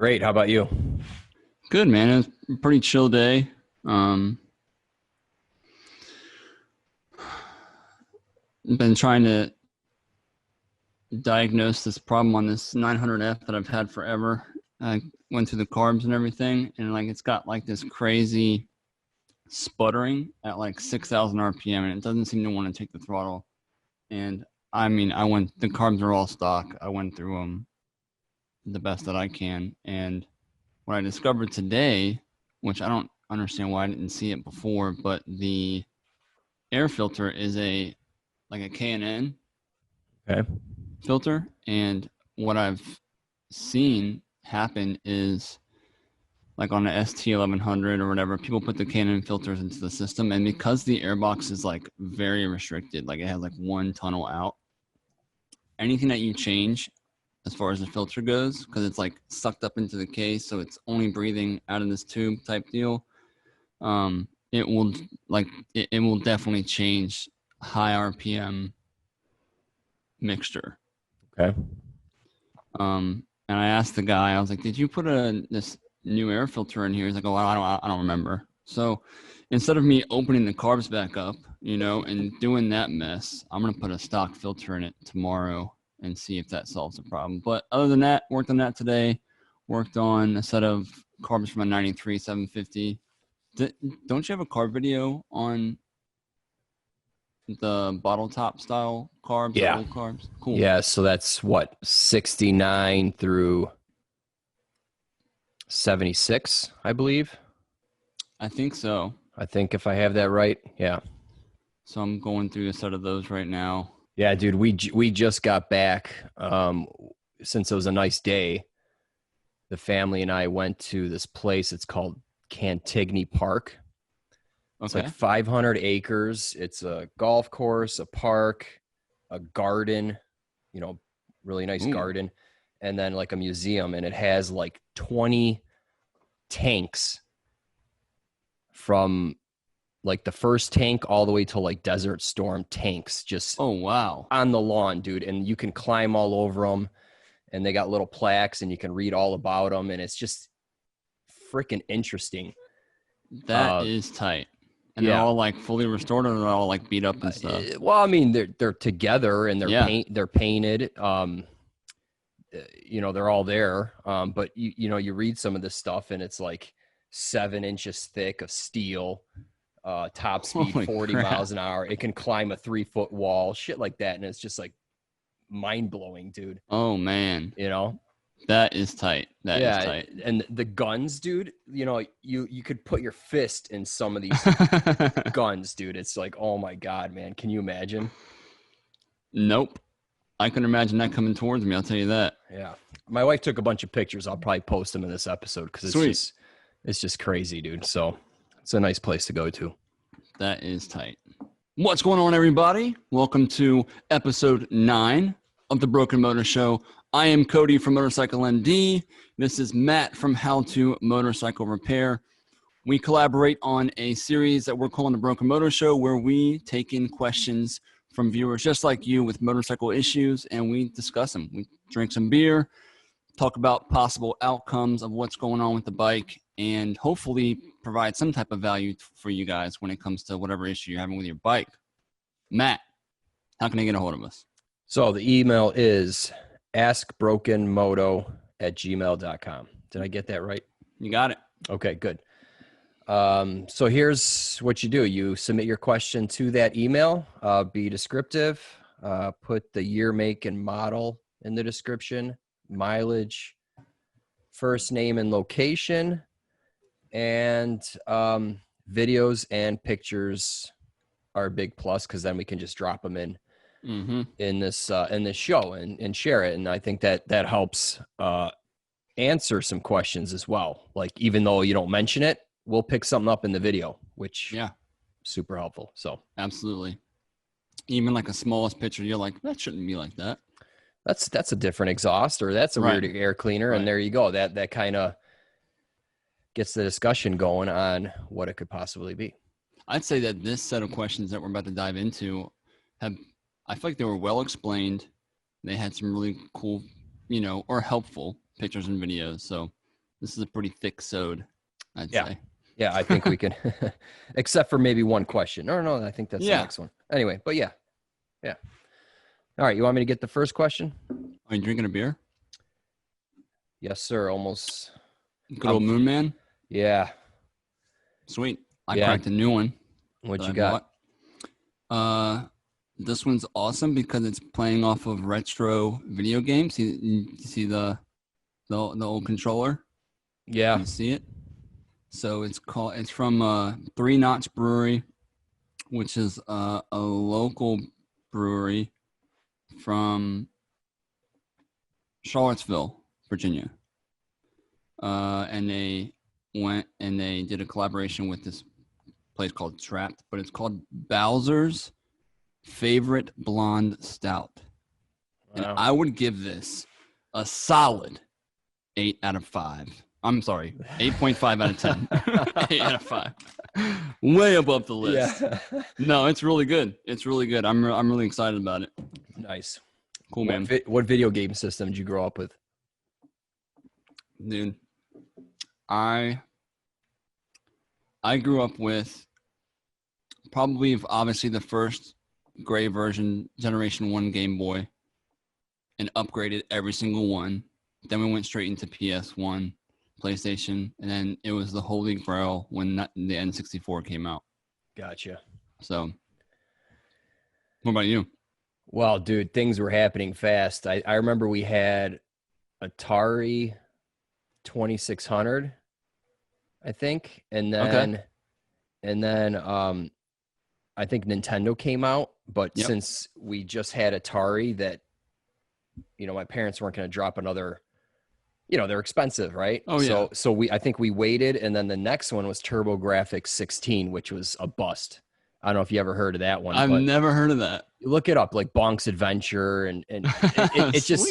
Great. How about you? Good, man. It was a pretty chill day. Um, been trying to diagnose this problem on this 900F that I've had forever. I went through the carbs and everything, and like it's got like this crazy sputtering at like 6,000 RPM, and it doesn't seem to want to take the throttle. And I mean, the carbs are all stock. I went through them the best that I can, and what I discovered today, which I don't understand why I didn't see it before, but the air filter is like a K&N Okay. filter. And what I've seen happen is like on the ST1100 or whatever, people put the K&N filters into the system. And because the airbox is like very restricted, like it has like one tunnel out, anything that you change as far as the filter goes, because it's like sucked up into the case, so it's only breathing out of this tube type deal. It will it will definitely change high RPM mixture. Okay. And I asked the guy, I was like, "Did you put this new air filter in here?" He's like, "Oh, I don't remember." So instead of me opening the carbs back up, and doing that mess, I'm gonna put a stock filter in it tomorrow and see if that solves the problem. But other than that, worked on that today. Worked on a set of carbs from a 93 750. Don't you have a carb video on the bottle top style carbs, the Yeah. old carbs? Cool. Yeah. So that's what, 69 through 76, I believe. I think so. I think if I have that right. Yeah. So I'm going through a set of those right now. Yeah, dude, we just got back. Since it was a nice day, the family and I went to this place. It's called Cantigny Park. It's Okay. like 500 acres. It's a golf course, a park, a garden, really nice Ooh. garden, and then like a museum. And it has like 20 tanks from like the first tank all the way to like Desert Storm tanks just Oh, wow. on the lawn, dude. And you can climb all over them. And they got little plaques and you can read all about them. And it's just freaking interesting. That is tight. And they're Yeah. all like fully restored, or they're all like beat up and stuff. Well, I mean, they're together and they're painted. They're all there. But you read some of this stuff and it's like 7 inches thick of steel, top speed Holy 40 crap. miles an hour. It can climb a 3-foot wall, shit like that. And it's just like mind blowing, dude. Oh, man. That is tight. That is tight. And the guns, dude, you could put your fist in some of these guns, dude. It's like, oh my God, man. Can you imagine? Nope. I can imagine that coming towards me. I'll tell you that. Yeah. My wife took a bunch of pictures. I'll probably post them in this episode because it's just crazy, dude. So it's a nice place to go to. That is tight. What's going on, everybody? Welcome to episode 9 of the Broken Moto Show. I am Cody from Motorcycle ND. This is Matt from How to Motorcycle Repair. We collaborate on a series that we're calling the Broken Moto Show, where we take in questions from viewers just like you with motorcycle issues, and we discuss them. We drink some beer, talk about possible outcomes of what's going on with the bike, and hopefully provide some type of value for you guys when it comes to whatever issue you're having with your bike. Matt, how can I get a hold of us? So the email is askbrokenmoto@gmail.com. Did I get that right? You got it. Okay, good. So here's what you do. You submit your question to that email. Be descriptive. Put the year, make, and model in the description. Mileage, first name and location, and videos and pictures are a big plus because then we can just drop them in this show and share it. And I think that helps answer some questions as well. Like, even though you don't mention it, we'll pick something up in the video, which super helpful. So absolutely. Even like a smallest picture, you're like, that shouldn't be like that. That's a different exhaust, or that's a weird air cleaner. Right. And there you go. That kind of gets the discussion going on what it could possibly be. I'd say that this set of questions that we're about to dive into I feel like they were well explained. They had some really cool, or helpful pictures and videos. So This is a pretty thick sode, I'd Yeah. say. Yeah, I think we can, except for maybe one question. No, I think that's the next one. Anyway, but yeah. All right, you want me to get the first question? Are you drinking a beer? Yes, sir. Almost. Good old Moon Man? Yeah. Sweet. I cracked a new one. What you got? This one's awesome because it's playing off of retro video games. You see the old controller? Yeah. You see it? So it's from Three Notch Brewery, which is a local brewery from Charlottesville, Virginia. And they went and they did a collaboration with this place called Trapped, but it's called Bowser's Favorite Blonde Stout. Wow. And I would give this a solid 8 out of 5. I'm sorry, 8.5 out of 10. 8 out of 5. Way above the list. Yeah. No, it's really good. It's really good. I'm really excited about it. Nice. Cool, man. What video game system did you grow up with? Dude, I grew up with probably obviously the first gray version, Generation 1 Game Boy, and upgraded every single one. Then we went straight into PS1, PlayStation, and then it was the Holy Grail when the N64 came out. Gotcha. So, what about you? Well, dude, things were happening fast. I remember we had Atari 2600, I think, and then I think Nintendo came out, but since we just had Atari, that my parents weren't going to drop another. They're expensive, right? Oh yeah. So I think we waited, and then the next one was TurboGrafx 16, which was a bust. I don't know if you ever heard of that one. I've never heard of that. Look it up, like Bonk's Adventure, and it just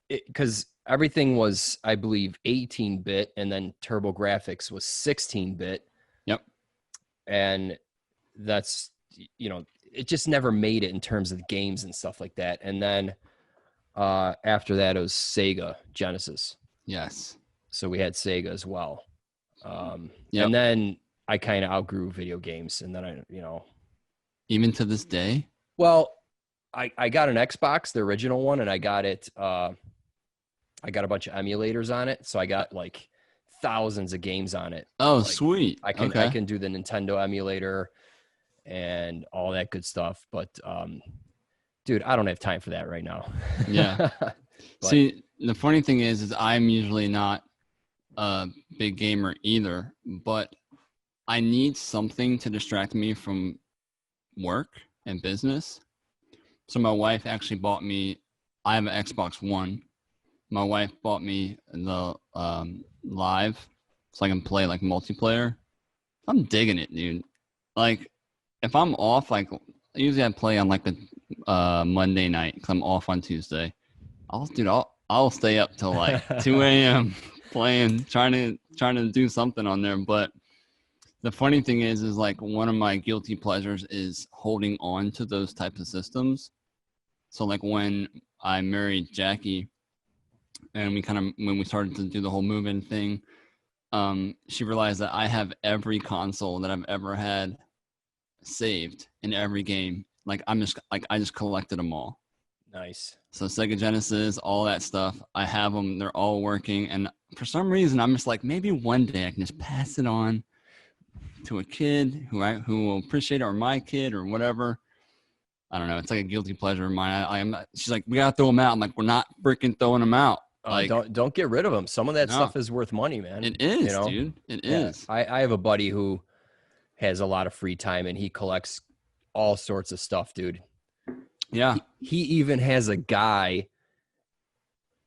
because everything was, I believe, 18-bit, and then TurboGrafx was 16-bit. Yep. And that's it just never made it in terms of games and stuff like that. And then after that, it was Sega Genesis. Yes. So we had Sega as well. And then I kind of outgrew video games, and then even to this day. Well, I got an Xbox, the original one, and I got it. I got a bunch of emulators on it, so I got like thousands of games on it. Oh, like, sweet! I can do the Nintendo emulator and all that good stuff. But dude, I don't have time for that right now. Yeah. See, the funny thing is I'm usually not a big gamer either, but I need something to distract me from work and business. So my wife actually bought me, I have an Xbox One. My wife bought me the Live so I can play like multiplayer. I'm digging it, dude. Like if I'm off, like usually I play on like the Monday night because I'm off on Tuesday. I'll stay up till like 2 a.m. playing, trying to do something on there. But the funny thing is like one of my guilty pleasures is holding on to those types of systems. So like when I married Jackie and when we started to do the whole move-in thing, she realized that I have every console that I've ever had saved in every game. Like I just collected them all. Nice. So Sega Genesis, all that stuff, I have them. They're all working. And for some reason, I'm just like, maybe one day I can just pass it on to a kid who will appreciate it, or my kid or whatever. I don't know. It's like a guilty pleasure of mine. She's like, we gotta throw them out. I'm like, we're not freaking throwing them out. Like, don't get rid of them. Some of that stuff is worth money, man. It is, dude. It is. I have a buddy who has a lot of free time and he collects all sorts of stuff, dude. Yeah. He even has a guy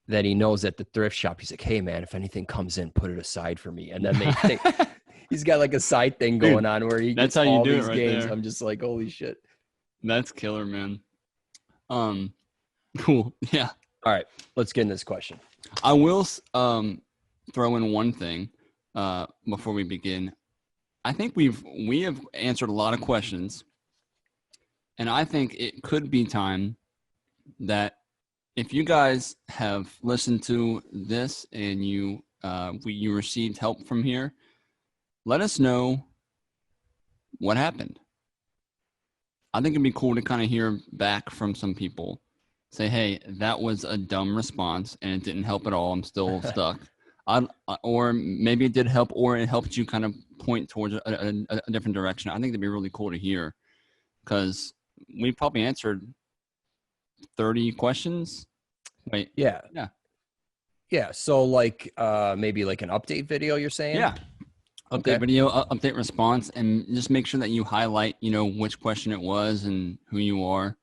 that he knows at the thrift shop. He's like, hey man, if anything comes in, put it aside for me. And then they think he's got like a side thing going on where he gets all these games. I'm just like, holy shit. That's killer, man. Cool. Yeah. All right, let's get in this question. I will throw in one thing before we begin. I think we have answered a lot of questions, and I think it could be time that if you guys have listened to this and you you received help from here, let us know what happened. I think it'd be cool to kind of hear back from some people. Say, hey, that was a dumb response and it didn't help at all. I'm still stuck. Or maybe it did help, or it helped you kind of point towards a different direction. I think that'd be really cool to hear, because we probably answered 30 questions. Wait. Yeah. Yeah. Yeah. So like maybe like an update video, you're saying? Yeah. Update video, update response, and just make sure that you highlight, which question it was and who you are.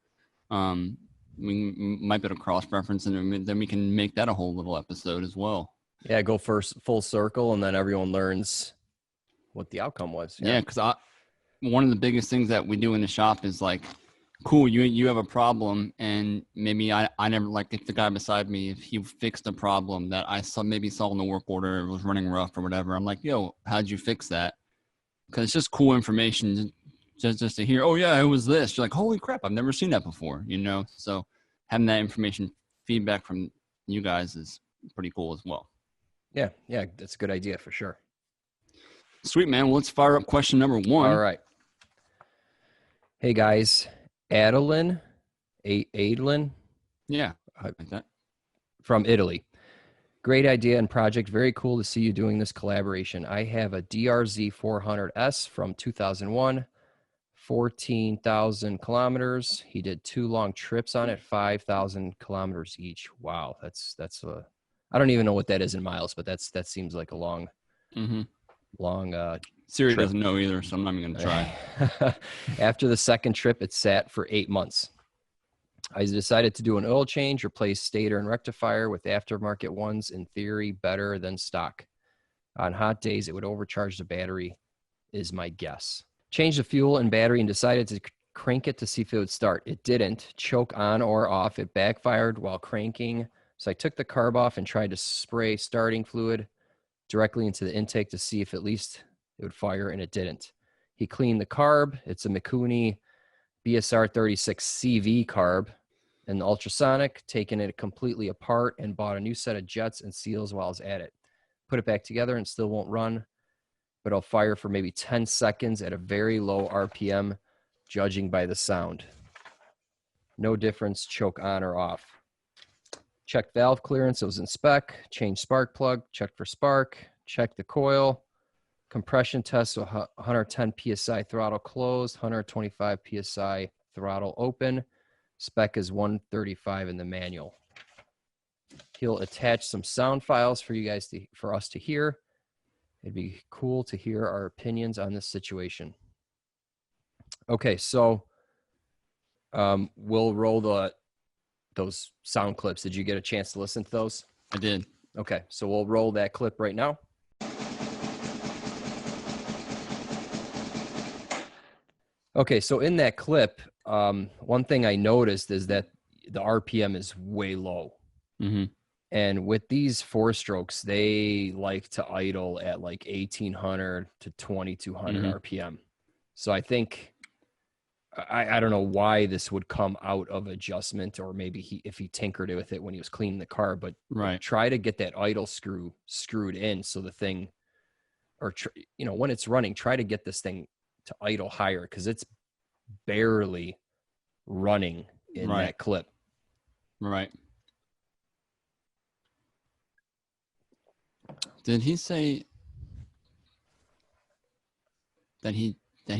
We might be able to cross-reference, and then we can make that a whole little episode as well. Yeah, go first full circle, and then everyone learns what the outcome was. Yeah, because one of the biggest things that we do in the shop is like, cool, you have a problem, and maybe I never, like, if the guy beside me, if he fixed a problem that I saw in the work order, it was running rough or whatever, I'm like, yo, how'd you fix that? Because it's just cool information just to hear, oh yeah, it was this. You're like, holy crap, I've never seen that before, So having that information feedback from you guys is pretty cool as well. Yeah, that's a good idea for sure. Sweet, man. Well, let's fire up question number 1. All right. Hey guys, Adeline. Yeah, like that. From Italy. Great idea and project. Very cool to see you doing this collaboration. I have a DRZ 400S from 2001, 14,000 kilometers. He did 2 long trips on it, 5,000 kilometers each. Wow, that's a. I don't even know what that is in miles, but that seems like a long, Siri trip. doesn't know either, so I'm not even going to try. After the second trip, it sat for 8 months. I decided to do an oil change, replace stator and rectifier with aftermarket ones, in theory, better than stock. On hot days, it would overcharge the battery, is my guess. Changed the fuel and battery and decided to crank it to see if it would start. It didn't. Choke on or off. It backfired while cranking. So I took the carb off and tried to spray starting fluid directly into the intake to see if at least it would fire, and it didn't. He cleaned the carb. It's a Mikuni BSR 36 CV carb, and the ultrasonic, taking it completely apart and bought a new set of jets and seals while I was at it. Put it back together and still won't run, but I'll fire for maybe 10 seconds at a very low RPM, judging by the sound. No difference, choke on or off. Checked valve clearance, it was in spec. Changed spark plug, checked for spark, checked the coil. Compression test, so 110 PSI throttle closed, 125 PSI throttle open. Spec is 135 in the manual. He'll attach some sound files for you guys for us to hear. It'd be cool to hear our opinions on this situation. Okay, so we'll roll those sound clips. Did you get a chance to listen to those? I did. Okay, so we'll roll that clip right now. Okay, so in that clip, one thing I noticed is that the RPM is way low. Mm-hmm. And with these 4-strokes, they like to idle at like 1,800 to 2,200 RPM. So I think, I don't know why this would come out of adjustment, or maybe if he tinkered with it when he was cleaning the car, but try to get that idle screw screwed in so the thing, or when it's running, try to get this thing to idle higher, because it's barely running in that clip. Right. Did he say that he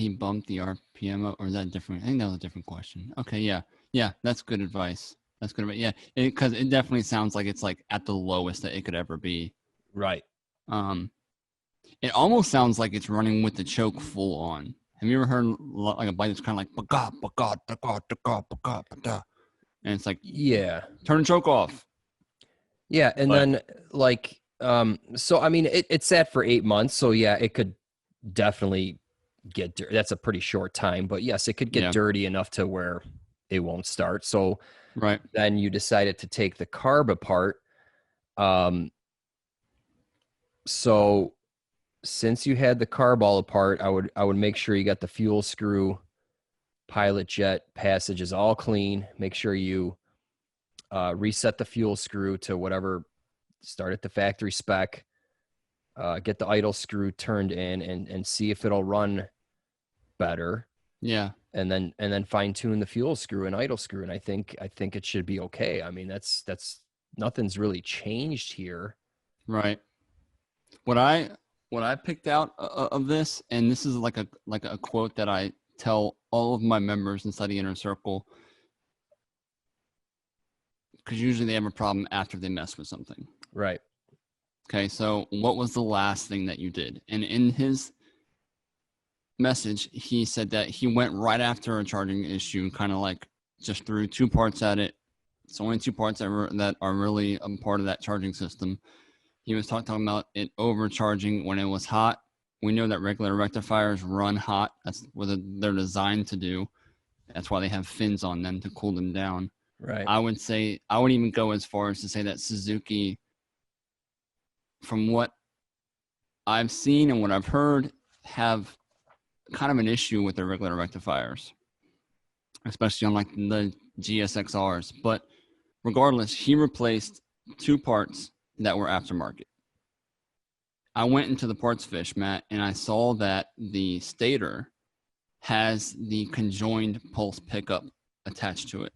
bumped the RPM up, or is that different? I think that was a different question. Okay, yeah, that's good advice. That's good advice. Yeah, because it definitely sounds like it's like at the lowest that it could ever be. Right. It almost sounds like it's running with the choke full on. Have you ever heard like a bike that's kind of like, and it's like, turn the choke off. Yeah, and then like, so I mean, it sat for 8 months, so yeah, it could definitely get dirty. That's a pretty short time, but yes, it could get dirty enough to where it won't start. So then you decided to take the carb apart. So since you had the carb all apart, I would make sure you got the fuel screw, pilot jet passages all clean. Make sure you reset the fuel screw to whatever, start at the factory spec. get the idle screw turned in and see if it'll run better. Yeah. And then fine tune the fuel screw and idle screw. And I think it should be okay. I mean, that's nothing's really changed here. Right. What I picked out of this, and this is like a quote that I tell all of my members inside the inner circle, because usually they have a problem after they mess with something. Right. Okay. So what was the last thing that you did? And in his message, he said that he went right after a charging issue, kind of like just threw 2 parts at it. It's only 2 parts that are really a part of that charging system. He was talking about it overcharging when it was hot. We know that regular rectifiers run hot. That's what they're designed to do. That's why they have fins on them to cool them down. Right. I would even go as far as to say that Suzuki, from what I've seen and what I've heard, have kind of an issue with their regular rectifiers, especially on like the GSXRs. But regardless, he replaced 2 parts that were aftermarket. I went into the parts fish, Matt, and I saw that the stator has the conjoined pulse pickup attached to it.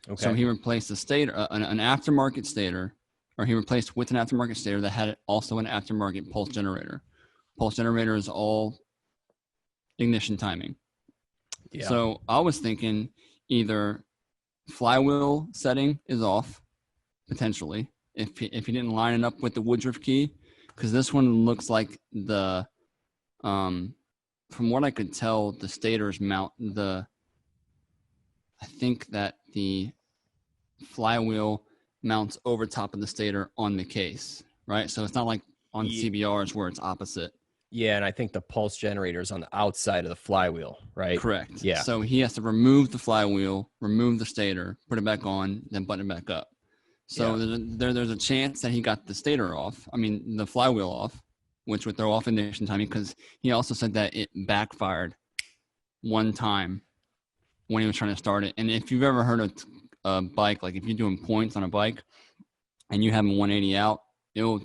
Okay. So he replaced the stator, an aftermarket stator, or he replaced with an aftermarket stator that had also an aftermarket pulse generator. Pulse generator is all ignition timing. Yeah. So I was thinking either flywheel setting is off, potentially, if he didn't line it up with the Woodruff key, because this one looks like the, from what I could tell, the stator's mount, I think that the flywheel mounts over top of the stator on the case, right? So it's not like on CBRs where it's opposite. Yeah, and I think the pulse generator is on the outside of the flywheel, right? Correct. Yeah. So he has to remove the flywheel, remove the stator, put it back on, then button it back up. So there's a chance that he got the stator off. I mean, the flywheel off, which would throw off ignition timing, because he also said that it backfired one time when he was trying to start it. And if you've ever heard of a bike, like if you're doing points on a bike and you have a 180 out, it'll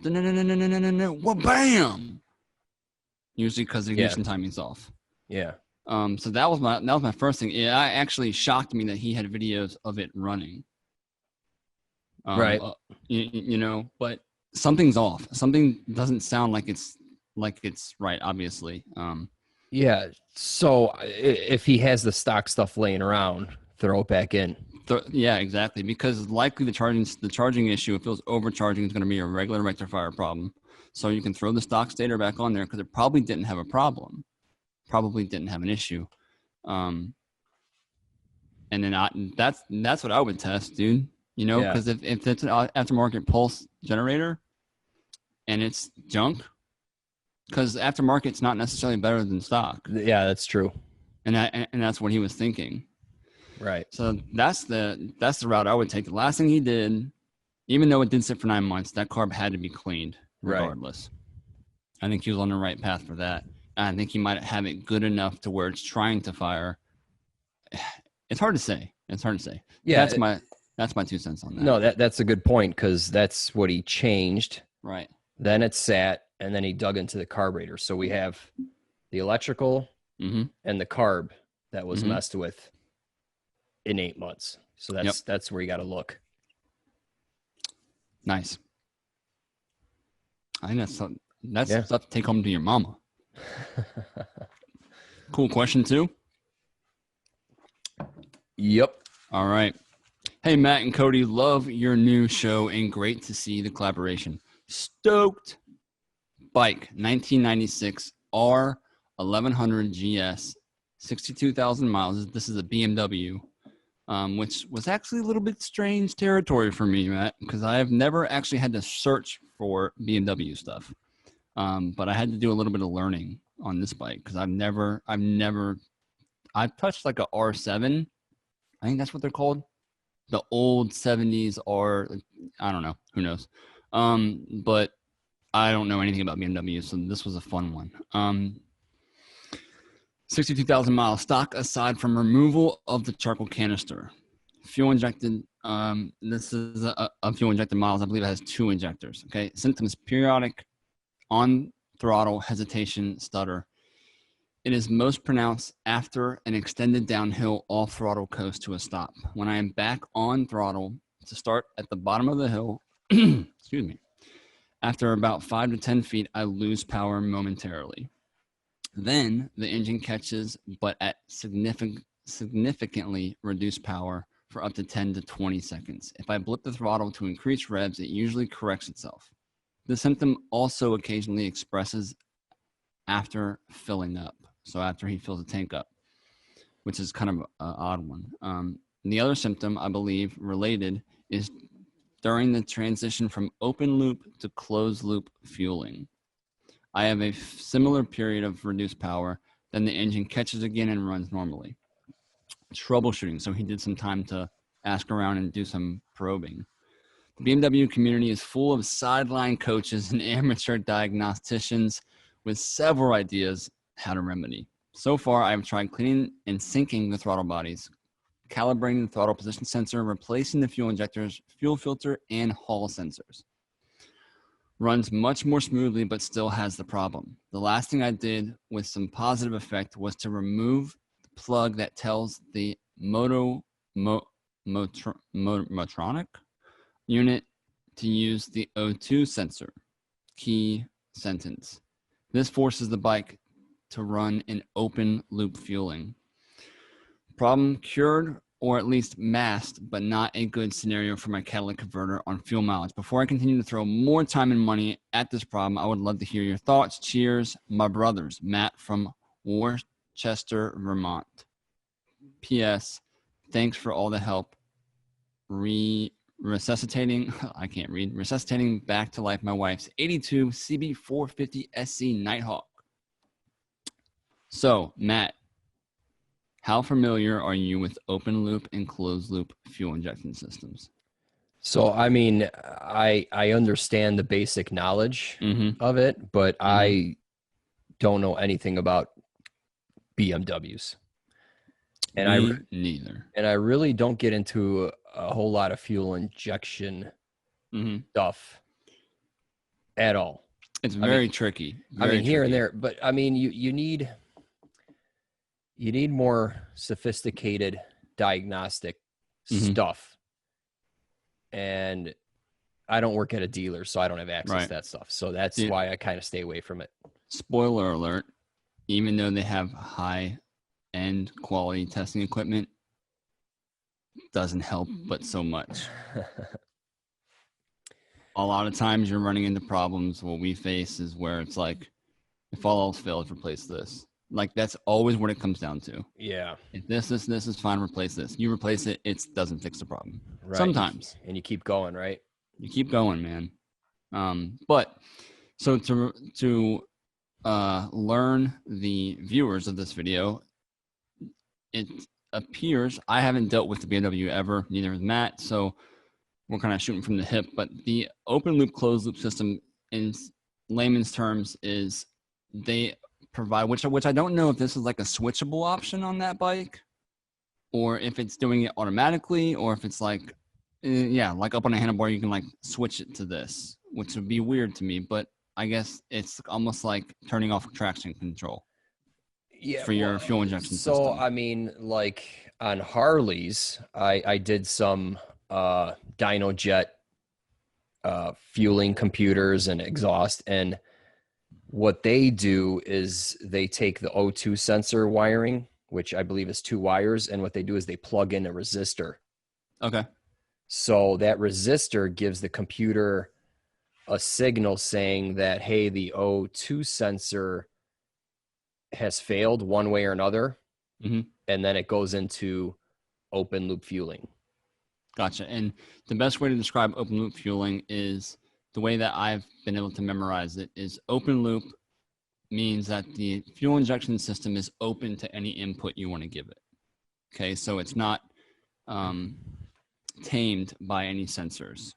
bam. Usually because the ignition timing's off. Yeah. So that was my first thing. It actually shocked me that he had videos of it running. Right. You know, but something's off. Something doesn't sound like it's right, obviously. Yeah. So if he has the stock stuff laying around, throw it back in. Yeah, exactly. Because likely the charging issue, if it was overcharging, is going to be a regular rectifier problem. So you can throw the stock stator back on there because it probably didn't have a problem, probably didn't have an issue. And then that's what I would test, dude. You know, because if it's an aftermarket pulse generator and it's junk, because aftermarket's not necessarily better than stock. Yeah, that's true. And that's what he was thinking. Right. So that's the route I would take. The last thing he did, even though it did sit for 9 months, that carb had to be cleaned regardless. Right. I think he was on the right path for that. And I think he might have it good enough to where it's trying to fire. It's hard to say. Yeah. That's my 2 cents on that. No, that's a good point, because that's what he changed. Right. Then it sat, and then he dug into the carburetor. So we have the electrical and the carb that was messed with in 8 months. So that's where you got to look. Nice. I think that's stuff to take home to your mama. Cool question 2. Yep. All right. Hey, Matt and Cody, love your new show and great to see the collaboration. Stoked. Bike, 1996 R1100 GS, 62,000 miles. This is a BMW, which was actually a little bit strange territory for me, Matt, because I have never actually had to search for BMW stuff. But I had to do a little bit of learning on this bike because I've touched like a R7. I think that's what they're called. The old 70s R, I don't know, who knows. But I don't know anything about BMW, so this was a fun one. 62,000 miles stock aside from removal of the charcoal canister. Fuel injected, this is a fuel injected miles. I believe it has 2 injectors. Okay. Symptoms: periodic on throttle, hesitation, stutter. It is most pronounced after an extended downhill off throttle coast to a stop. When I am back on throttle to start at the bottom of the hill, excuse me, after about 5 to 10 feet, I lose power momentarily. Then the engine catches, but at significantly reduced power for up to 10 to 20 seconds. If I blip the throttle to increase revs, it usually corrects itself. The symptom also occasionally expresses after filling up. So after he fills the tank up, which is kind of an odd one. The other symptom, I believe, related is during the transition from open loop to closed loop fueling. I have a similar period of reduced power, then the engine catches again and runs normally. Troubleshooting. So he did some time to ask around and do some probing. The BMW community is full of sideline coaches and amateur diagnosticians with several ideas how to remedy. So far, I've tried cleaning and syncing the throttle bodies, calibrating the throttle position sensor, replacing the fuel injectors, fuel filter, and Hall sensors. Runs much more smoothly, but still has the problem. The last thing I did with some positive effect was to remove the plug that tells the Motronic unit to use the O2 sensor. Key sentence. This forces the bike to run in open loop fueling. Problem cured, or at least masked, but not a good scenario for my catalytic converter on fuel mileage. Before I continue to throw more time and money at this problem, I would love to hear your thoughts. Cheers, my brothers. Matt from Worcester, Vermont. P.S. Thanks for all the help resuscitating back to life my wife's 82 CB450SC Nighthawk. So, Matt, how familiar are you with open loop and closed loop fuel injection systems? So, I mean, I understand the basic knowledge of it, but I don't know anything about BMWs. And neither. And I really don't get into a whole lot of fuel injection stuff at all. It's very tricky. Here and there, but I mean, you need more sophisticated diagnostic stuff. And I don't work at a dealer, so I don't have access to that stuff. So that's why I kind of stay away from it. Spoiler alert, even though they have high-end quality testing equipment, doesn't help but so much. A lot of times you're running into problems. What we face is where it's like, if all else fails, replace this. Like, that's always what it comes down to. Yeah. If this is fine, replace this. You replace it, it doesn't fix the problem. Right. Sometimes. And you keep going, right? You keep going, man. But so to learn the viewers of this video, it appears, I haven't dealt with the BMW ever, neither has Matt, so we're kind of shooting from the hip, but the open loop closed loop system in layman's terms is they provide, which I don't know if this is like a switchable option on that bike, or if it's doing it automatically, or if it's like, like up on a handlebar, you can like switch it to this, which would be weird to me, but I guess it's almost like turning off traction control for your fuel injection system. So, I mean, like on Harleys, I did some DynoJet fueling computers and exhaust, and what they do is they take the O2 sensor wiring, which I believe is 2 wires, and what they do is they plug in a resistor. Okay. So that resistor gives the computer a signal saying that, hey, the O2 sensor has failed one way or another, and then it goes into open loop fueling. Gotcha. And the best way to describe open loop fueling is, the way that I've been able to memorize it is, open loop means that the fuel injection system is open to any input you want to give it. Okay, so it's not tamed by any sensors.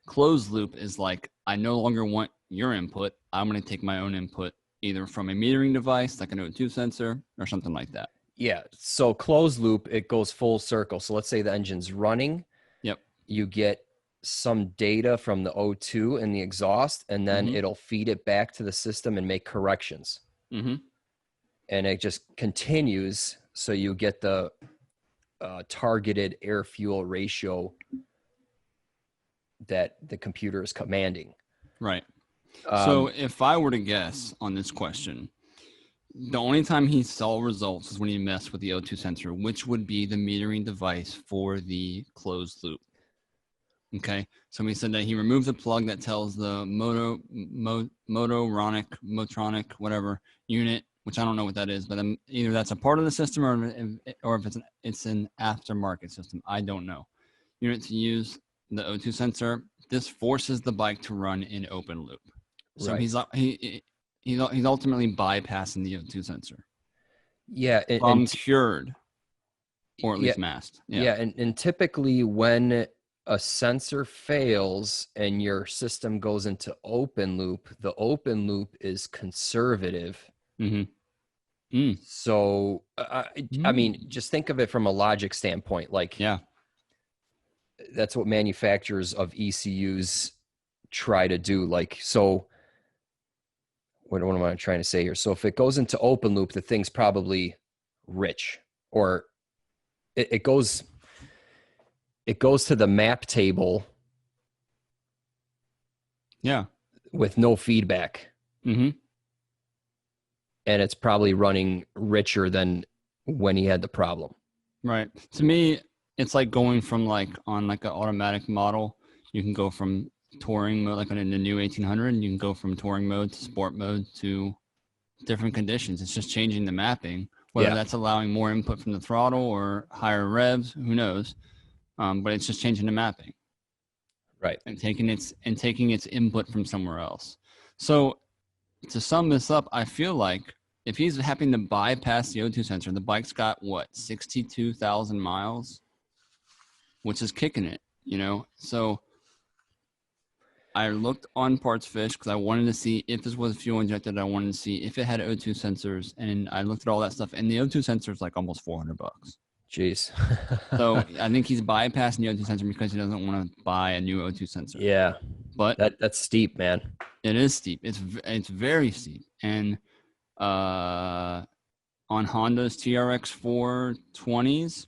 Closed loop is like, I no longer want your input. I'm going to take my own input, either from a metering device like an O2 sensor or something like that. Yeah. So closed loop, it goes full circle. So let's say the engine's running. Yep. You get some data from the O2 and the exhaust, and then it'll feed it back to the system and make corrections. And it just continues, so you get the targeted air fuel ratio that the computer is commanding. Right. So if I were to guess on this question, the only time he saw results is when he messed with the O2 sensor, which would be the metering device for the closed loop. Okay. So he said that he removed the plug that tells the motronic, whatever unit, which I don't know what that is, but either that's a part of the system or if it's an aftermarket system. I don't know. Unit to use the O2 sensor. This forces the bike to run in open loop. So Right. he's ultimately bypassing the O2 sensor. Yeah. Cured, or at least masked. Yeah. And typically when a sensor fails and your system goes into open loop, the open loop is conservative. So, I mean, just think of it from a logic standpoint. Like, that's what manufacturers of ECUs try to do. Like, so what am I trying to say here? So if it goes into open loop, the thing's probably rich, or it goes to the map table with no feedback. And it's probably running richer than when he had the problem. Right. To me, it's like going from on an automatic model, you can go from touring mode, like on the new 1800, you can go from touring mode to sport mode to different conditions. It's just changing the mapping, whether that's allowing more input from the throttle or higher revs, who knows? But it's just changing the mapping. Right. And taking its input from somewhere else. So to sum this up, I feel like if he's having to bypass the O2 sensor, the bike's got 62,000 miles, which is kicking it, So I looked on Parts Fish because I wanted to see if this was fuel injected. I wanted to see if it had O2 sensors, and I looked at all that stuff, and the O2 sensor is like almost $400. Jeez. So I think he's bypassing the O2 sensor because he doesn't want to buy a new O2 sensor. Yeah, but that's steep, man. It is steep. It's very steep. And on Honda's TRX 420s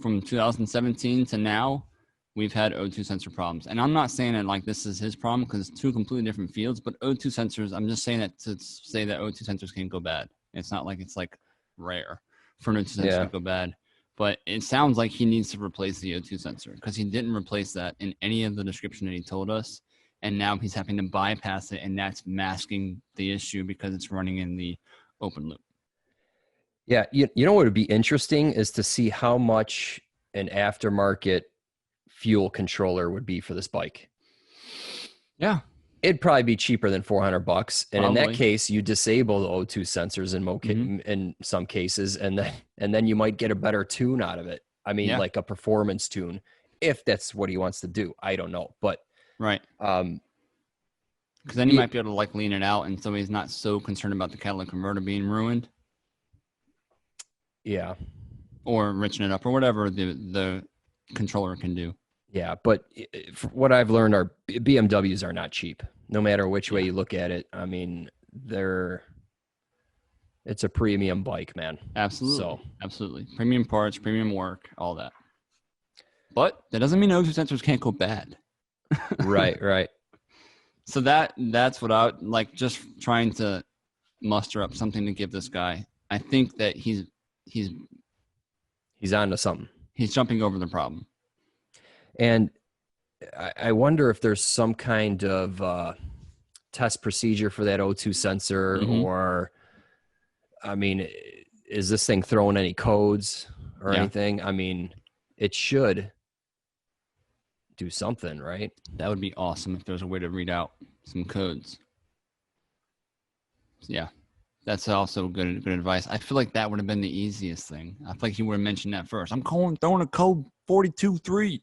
from 2017 to now, we've had O2 sensor problems. And I'm not saying that like this is his problem because it's two completely different fields, but O2 sensors, I'm just saying that to say that O2 sensors can go bad. It's not like it's like rare for an O2 sensor to go bad. But it sounds like he needs to replace the O2 sensor because he didn't replace that in any of the description that he told us. And now he's having to bypass it, and that's masking the issue because it's running in the open loop. Yeah, you know what would be interesting is to see how much an aftermarket fuel controller would be for this bike. Yeah. It'd probably be cheaper than $400. And probably. In that case, you disable the O2 sensors in some cases, and then you might get a better tune out of it. I mean, like a performance tune, if that's what he wants to do. I don't know. But right. Because then he might be able to like lean it out, and so he's not so concerned about the catalytic converter being ruined. Yeah. Or enriching it up, or whatever the controller can do. Yeah, but what I've learned are BMWs are not cheap. No matter which way you look at it, I mean, it's a premium bike, man. Absolutely. So absolutely. Premium parts, premium work, all that. But that doesn't mean O2 sensors can't go bad. Right. So that's what I like, just trying to muster up something to give this guy. I think that he's onto something. He's jumping over the problem. And I wonder if there's some kind of test procedure for that O2 sensor, or, I mean, is this thing throwing any codes or anything? I mean, it should do something, right? That would be awesome if there's a way to read out some codes. Yeah, that's also good advice. I feel like that would have been the easiest thing. I feel like he would have mentioned that first. I'm throwing a code 42.3.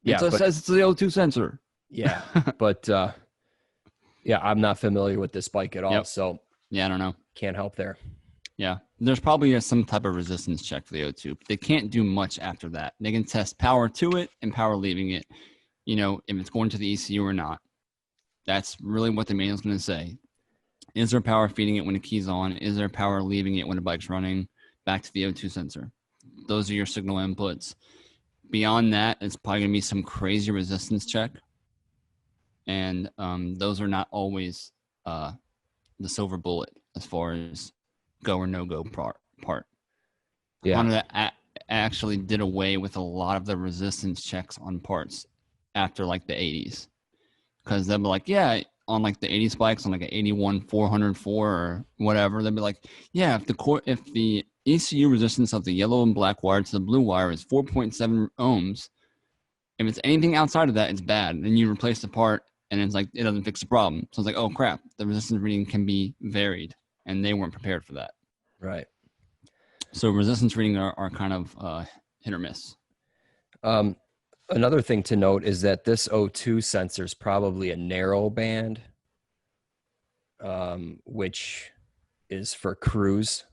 Yeah, it says it's the O2 sensor. Yeah, but I'm not familiar with this bike at all, so I don't know. Can't help there. Yeah, there's probably some type of resistance check for the O2. They can't do much after that. They can test power to it and power leaving it, if it's going to the ECU or not. That's really what the manual's going to say. Is there power feeding it when the key's on? Is there power leaving it when the bike's running? Back to the O2 sensor. Those are your signal inputs. Beyond that, it's probably going to be some crazy resistance check. And those are not always the silver bullet as far as go or no-go part. Yeah. Honda actually did away with a lot of the resistance checks on parts after like the 80s. Because they'll be like, yeah, on like the 80s bikes, on like an 81 404 or whatever, they'll be like, yeah, if the ECU resistance of the yellow and black wire to the blue wire is 4.7 ohms, if it's anything outside of that, it's bad. Then you replace the part, and it's like it doesn't fix the problem. So it's like, oh crap, the resistance reading can be varied, and they weren't prepared for that. Right. So resistance reading are kind of hit or miss. Another thing to note is that this O2 sensor is probably a narrow band, which is for cruise.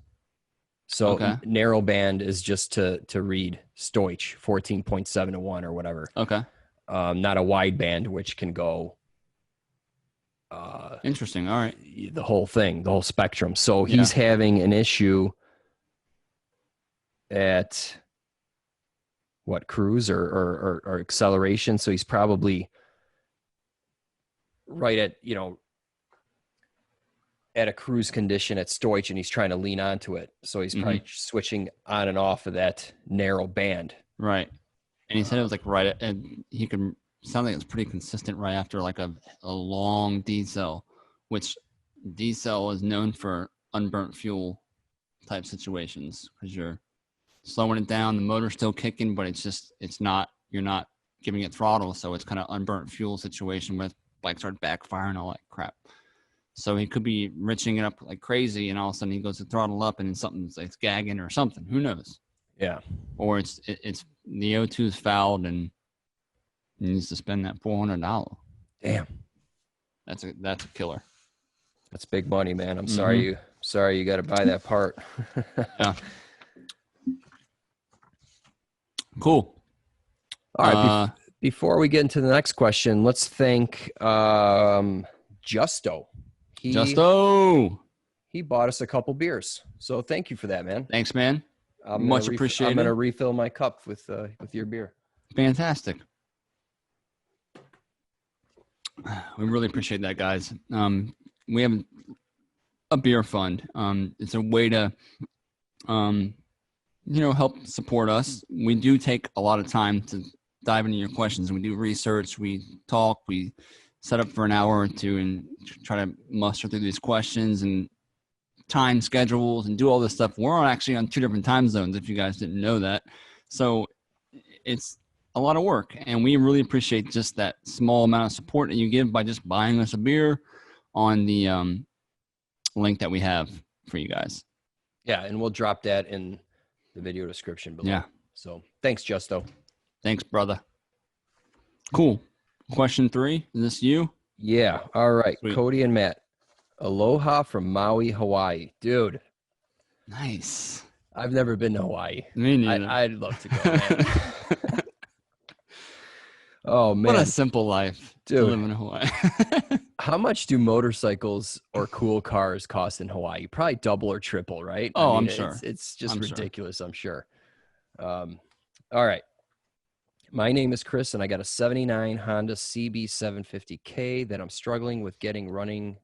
So Okay. narrow band is just to read Stoich 14.7 to 1 or whatever. Okay. Not a wide band, which can go Interesting. All right. the whole thing, the whole spectrum. So he's having an issue at what, cruise or acceleration. So he's probably right at, at a cruise condition at Stoich, and he's trying to lean onto it. So he's probably switching on and off of that narrow band. Right. And he said it was like right, and he could sound like it's pretty consistent right after like a long D-cell, which D-cell is known for unburnt fuel type situations because you're slowing it down, the motor's still kicking, but you're not giving it throttle, so it's kind of unburnt fuel situation where bikes start backfiring, all that crap. So he could be riching it up like crazy, and all of a sudden he goes to throttle up, and something's like gagging or something. Who knows? Yeah. Or it's the O2 is fouled and he needs to spend that $400. Damn. That's a killer. That's big money, man. I'm sorry you got to buy that part. Yeah. Cool. All right. Before we get into the next question, let's thank Justo. He bought us a couple beers, so thank you for that, man. Thanks, man. Much appreciated. I'm gonna refill my cup with your beer. Fantastic. We really appreciate that, guys. We have a beer fund. It's a way to, help support us. We do take a lot of time to dive into your questions. We do research. We talk. We set up for an hour or two and try to muster through these questions and time schedules and do all this stuff. We're actually on 2 different time zones, if you guys didn't know that. So it's a lot of work, and we really appreciate just that small amount of support that you give by just buying us a beer on the link that we have for you guys. Yeah, and we'll drop that in the video description below. Yeah. So thanks, Justo. Thanks, brother. Cool. Question 3, is this you? Yeah. All right. Sweet. Cody and Matt. Aloha from Maui, Hawaii. Dude. Nice. I've never been to Hawaii. Me neither. I'd love to go, man. Oh, man. What a simple life, dude, to live in Hawaii. How much do motorcycles or cool cars cost in Hawaii? Probably double or triple, right? Oh, I'm sure. It's just ridiculous, I'm sure. All right. My name is Chris, and I got a 79 Honda CB750K that I'm struggling with getting running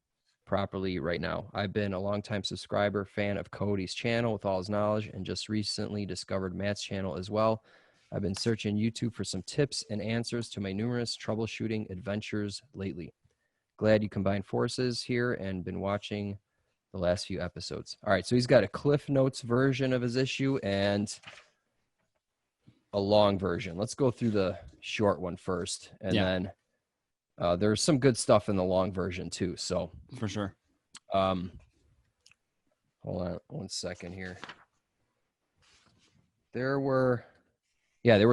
properly right now. I've been a longtime subscriber, fan of Cody's channel with all his knowledge, and just recently discovered Matt's channel as well. I've been searching YouTube for some tips and answers to my numerous troubleshooting adventures lately. Glad you combined forces here and been watching the last few episodes. All right, so he's got a Cliff Notes version of his issue and a long version. Let's go through the short one first, and then there's some good stuff in the long version too. So for sure. Hold on 1 second here. There were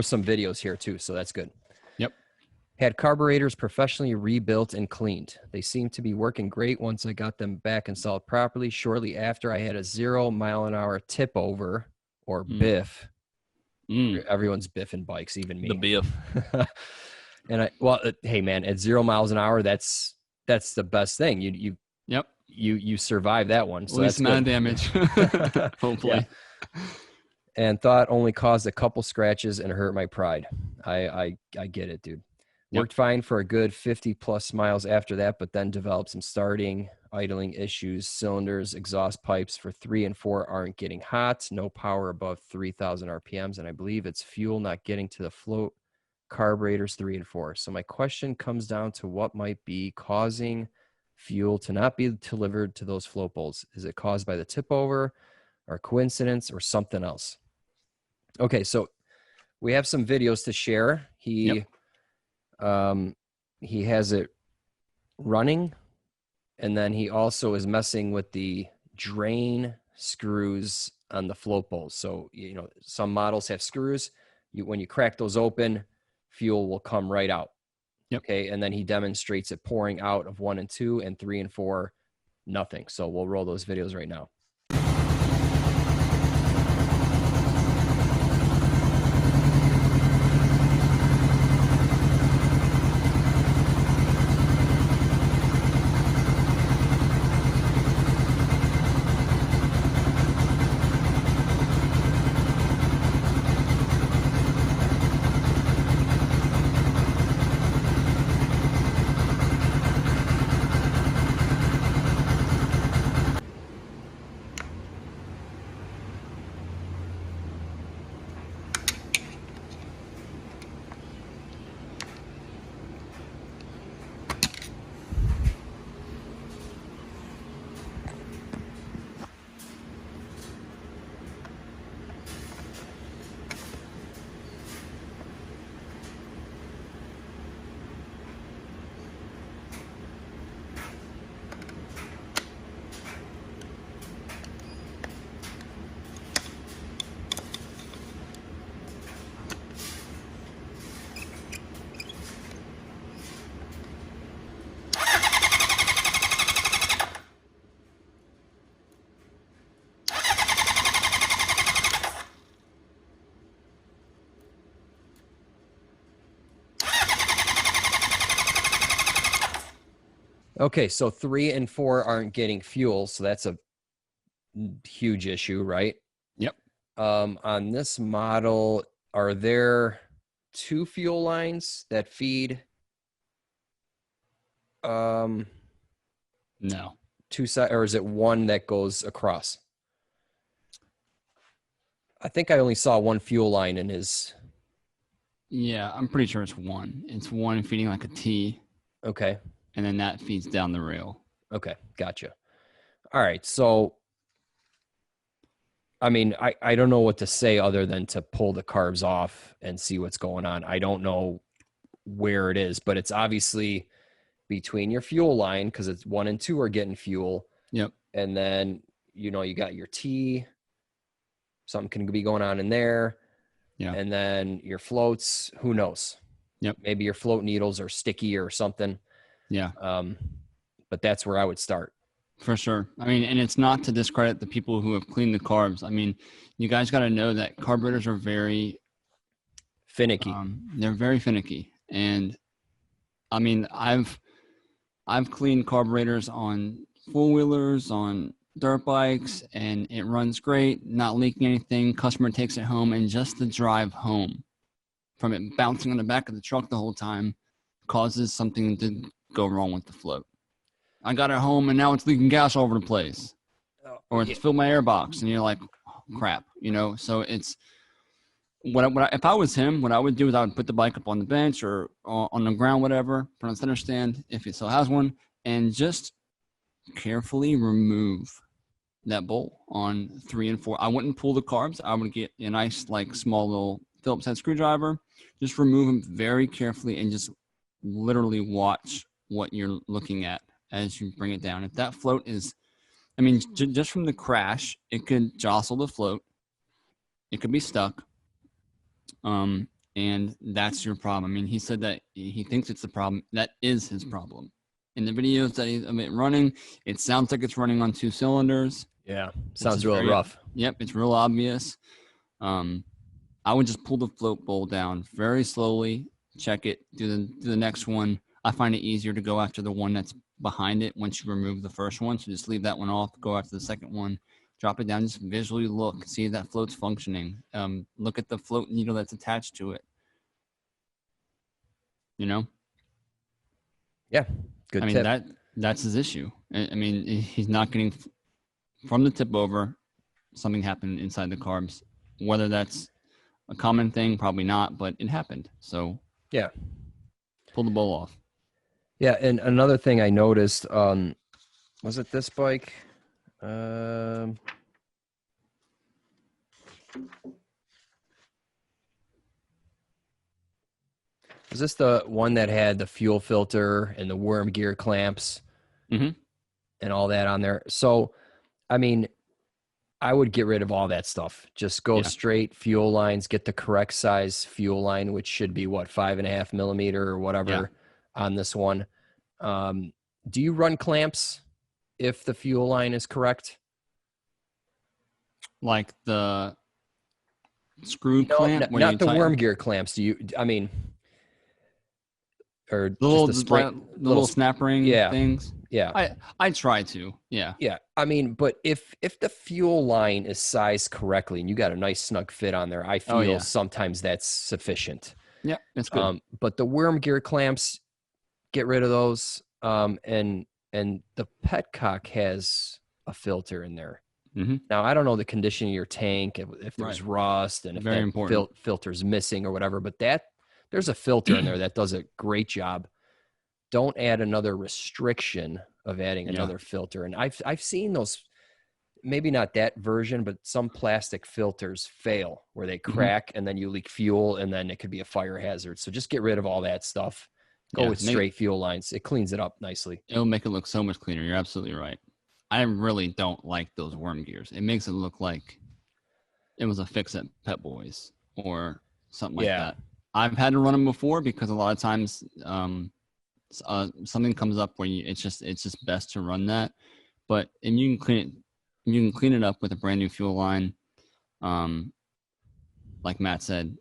some videos here too, so that's good. Yep. Had carburetors professionally rebuilt and cleaned. They seemed to be working great once I got them back installed properly. Shortly after, I had a 0-mile-an-hour tip over, or biff. Everyone's biffing bikes, even me. The biff. And hey man, at 0 miles an hour, that's the best thing. You survive that one. So least amount of damage. Hopefully. Yeah. And thought only caused a couple scratches and hurt my pride. I get it, dude. Worked fine for a good 50 plus miles after that, but then developed some starting, idling issues. Cylinders, exhaust pipes for 3 and 4 aren't getting hot. No power above 3,000 RPMs. And I believe it's fuel not getting to the float. Carburetors 3 and 4. So my question comes down to what might be causing fuel to not be delivered to those float bowls. Is it caused by the tip over or coincidence or something else? Okay, so we have some videos to share. He has it running, and then he also is messing with the drain screws on the float bowls. So, some models have screws. When you crack those open, fuel will come right out. Okay, and then he demonstrates it pouring out of 1 and 2, and 3 and 4, nothing. So we'll roll those videos right now. Okay, so 3 and 4 aren't getting fuel, so that's a huge issue, right? Yep. On this model, are there 2 fuel lines that feed? No. 2 side, or is it one that goes across? I think I only saw 1 fuel line in his. Yeah, I'm pretty sure it's 1. It's 1 feeding like a T. Okay. And then that feeds down the rail. Okay, gotcha. All right, so I mean, I don't know what to say other than to pull the carbs off and see what's going on. I don't know where it is, but it's obviously between your fuel line, because it's 1 and 2 are getting fuel. Yep. And then, you got your T, something can be going on in there. Yeah. And then your floats, who knows? Yep. Maybe your float needles are sticky or something. Yeah. But that's where I would start. For sure. I mean, and it's not to discredit the people who have cleaned the carbs. I mean, you guys got to know that carburetors are very finicky. They're very finicky. And I mean, I've cleaned carburetors on 4-wheelers, on dirt bikes, and it runs great, not leaking anything. Customer takes it home, and just the drive home from it bouncing on the back of the truck the whole time causes something to go wrong with the float. I got it home, and now it's leaking gas all over the place. Or it's filled my airbox, and you're like, oh, crap, So it's if I was him, what I would do is I would put the bike up on the bench or on the ground, whatever, put on a center stand if it still has one, and just carefully remove that bowl on 3 and 4. I wouldn't pull the carbs. I would get a nice, small little Phillips head screwdriver. Just remove them very carefully and just literally watch what you're looking at as you bring it down. If that float is, just from the crash, it could jostle the float. It could be stuck. and that's your problem. I mean, he said that he thinks it's the problem. That is his problem. In the videos that he's running, it sounds like it's running on 2 cylinders. Yeah, sounds real rough. Yep, it's real obvious. I would just pull the float bowl down very slowly, check it, do the next one. I find it easier to go after the one that's behind it once you remove the first one. So just leave that one off, go after the second one, drop it down, just visually look, see if that float's functioning. Look at the float needle that's attached to it. You know? Yeah, good tip. I mean, that's his issue. I mean, he's not getting from the tip over, something happened inside the carbs. Whether that's a common thing, probably not, but it happened. So yeah, pull the bowl off. Yeah, and another thing I noticed, was it this bike? Is this the one that had the fuel filter and the worm gear clamps and all that on there? So, I mean, I would get rid of all that stuff. Just go straight fuel lines, get the correct size fuel line, which should be what, 5.5 millimeter or whatever on this one. Do you run clamps if the fuel line is correct? Like the screw clamp? Not the worm gear clamps. Do you, I mean, or the little, just the little snap ring things? Yeah. I try to. Yeah. Yeah. I mean, but if the fuel line is sized correctly and you got a nice snug fit on there, I feel sometimes that's sufficient. Yeah, that's good. But the worm gear clamps, get rid of those. And the petcock has a filter in there. Now, I don't know the condition of your tank, if there's rust and if that filter's missing or whatever, but there's a filter in there that does a great job. Don't add another restriction of adding another filter. And I've seen those, maybe not that version, but some plastic filters fail where they crack and then you leak fuel and then it could be a fire hazard. So just get rid of all that stuff. Go with straight fuel lines. It cleans it up nicely. It'll make it look so much cleaner. You're absolutely right. I really don't like those worm gears. It makes it look like it was a fix at Pet Boys or something like that. I've had to run them before because a lot of times something comes up where it's just best to run that. But and you can clean it up with a brand new fuel line. Like Matt said,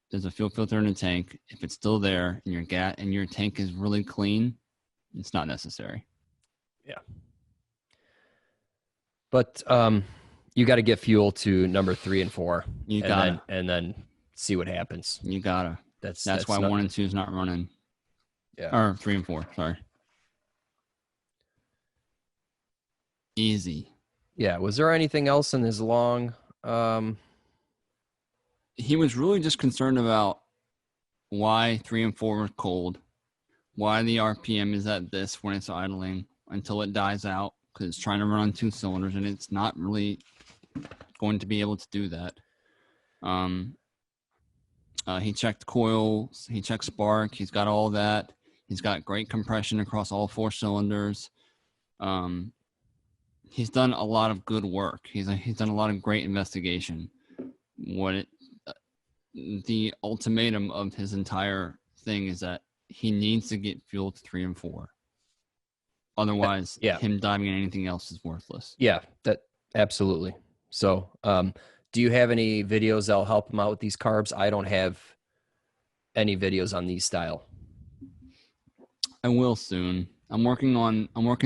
there's a fuel filter in the tank. If it's still there and your tank is really clean, it's not necessary. Yeah. But you got to get fuel to number 3 and 4. And then see what happens. You gotta. That's why 1 and 2 is not running. Yeah. Or 3 and 4. Sorry. Easy. Yeah. Was there anything else in his long? He was really just concerned about why 3 and 4 were cold, why the RPM is at this when it's idling until it dies out, because it's trying to run on 2 cylinders and it's not really going to be able to do that. He checked coils, he checked spark, he's got all that. He's got great compression across all 4 cylinders. He's done a lot of good work. He's done a lot of great investigation. The ultimatum of his entire thing is that he needs to get fuel to 3 and 4. Otherwise, him diving in anything else is worthless. Yeah, that absolutely. So, do you have any videos that'll help him out with these carbs? I don't have any videos on these style. I will soon. I'm working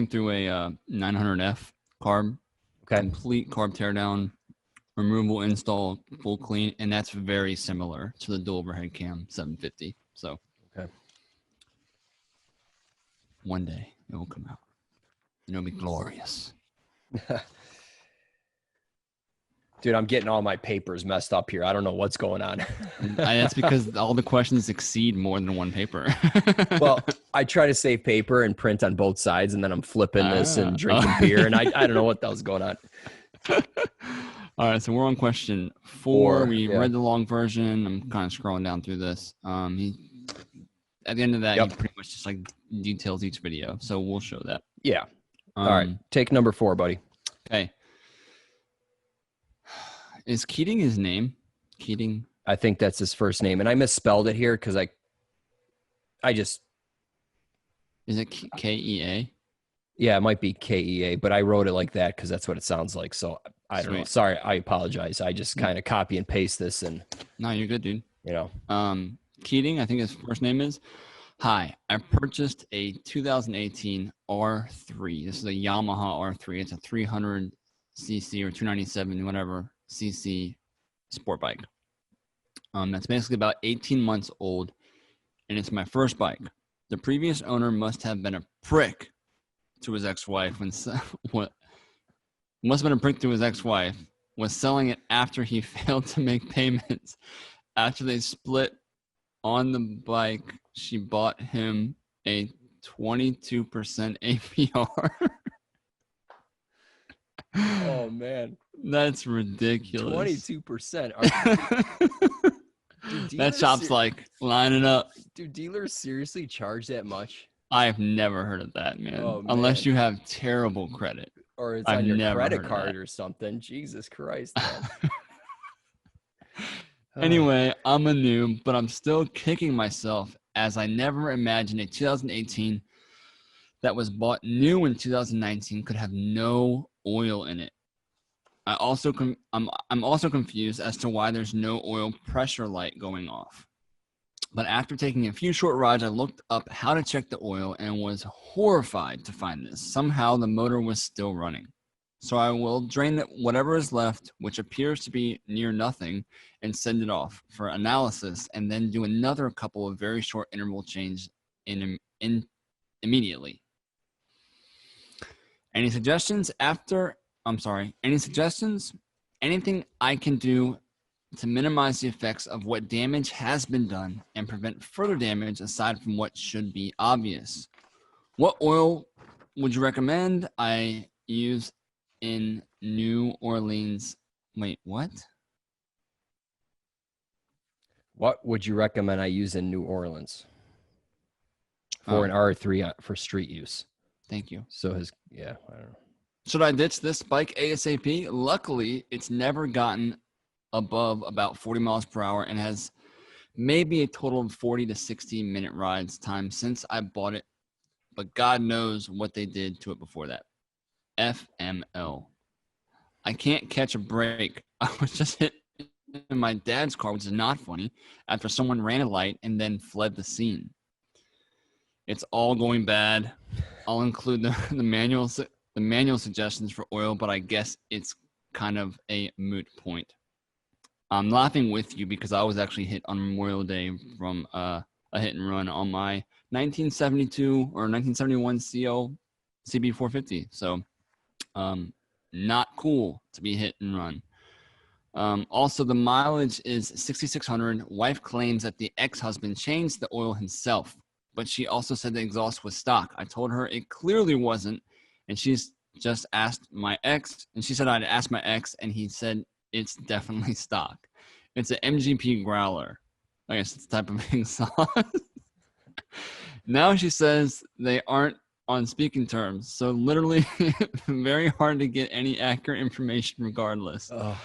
through a 900F carb, complete carb teardown, removal, install, full clean, and that's very similar to the dual overhead cam 750. So, one day it will come out. And it'll be glorious. Dude, I'm getting all my papers messed up here. I don't know what's going on. That's because all the questions exceed more than one paper. Well, I try to save paper and print on both sides, and then I'm flipping this and drinking beer, and I don't know what the hell's going on. All right, so we're on question 4. We read the long version. I'm kind of scrolling down through this. At the end of that, he pretty much just like details each video, so we'll show that. Yeah. All right, take number 4, buddy. Okay. Is Keating his name? Keating? I think that's his first name. And I misspelled it here because I just. Is it Kea? Yeah, it might be Kea, but I wrote it like that because that's what it sounds like. So I don't know. Sorry, I apologize. I just kind of copy and paste this and. No, you're good, dude. Keating, I think his first name is. Hi, I purchased a 2018 R3. This is a Yamaha R3. It's a 300 cc or 297, whatever cc sport bike. That's basically about 18 months old, and it's my first bike. The previous owner must have been a prick to his ex-wife was selling it after he failed to make payments. After they split on the bike, she bought him a 22% APR. Oh man, that's ridiculous. 22%. That shop's like lining up. Do dealers seriously charge that much? I've never heard of that, man. Oh, man. Unless you have terrible credit. Or it's on your credit card or something. Jesus Christ, man. Anyway, I'm a noob, but I'm still kicking myself as I never imagined a 2018 that was bought new in 2019 could have no oil in it. I'm also confused as to why there's no oil pressure light going off. But after taking a few short rides, I looked up how to check the oil and was horrified to find this. Somehow the motor was still running. So I will drain whatever is left, which appears to be near nothing, and send it off for analysis, and then do another couple of very short interval changes immediately. Any suggestions? Anything I can do to minimize the effects of what damage has been done and prevent further damage aside from what should be obvious? What oil would you recommend I use in New Orleans? Wait, what? What would you recommend I use in New Orleans for an R3 for street use? Thank you. So I don't know. Should I ditch this bike ASAP? Luckily, it's never gotten above about 40 miles per hour and has maybe a total of 40 to 60 minute rides time since I bought it, but God knows what they did to it before that. FML. I can't catch a break. I was just hit in my dad's car, which is not funny, after someone ran a light and then fled the scene. It's all going bad. I'll include the manual suggestions for oil, but I guess it's kind of a moot point. I'm laughing with you because I was actually hit on Memorial Day from a hit and run on my 1972 or 1971 CL CB450. So not cool to be hit and run. Also, the mileage is 6,600. Wife claims that the ex-husband changed the oil himself, but she also said the exhaust was stock. I told her it clearly wasn't, and she's just asked my ex, and she said I'd asked my ex, and he said it's definitely stock. It's an MGP growler. I guess it's the type of exhaust. Now she says they aren't on speaking terms, so literally very hard to get any accurate information regardless. Oh.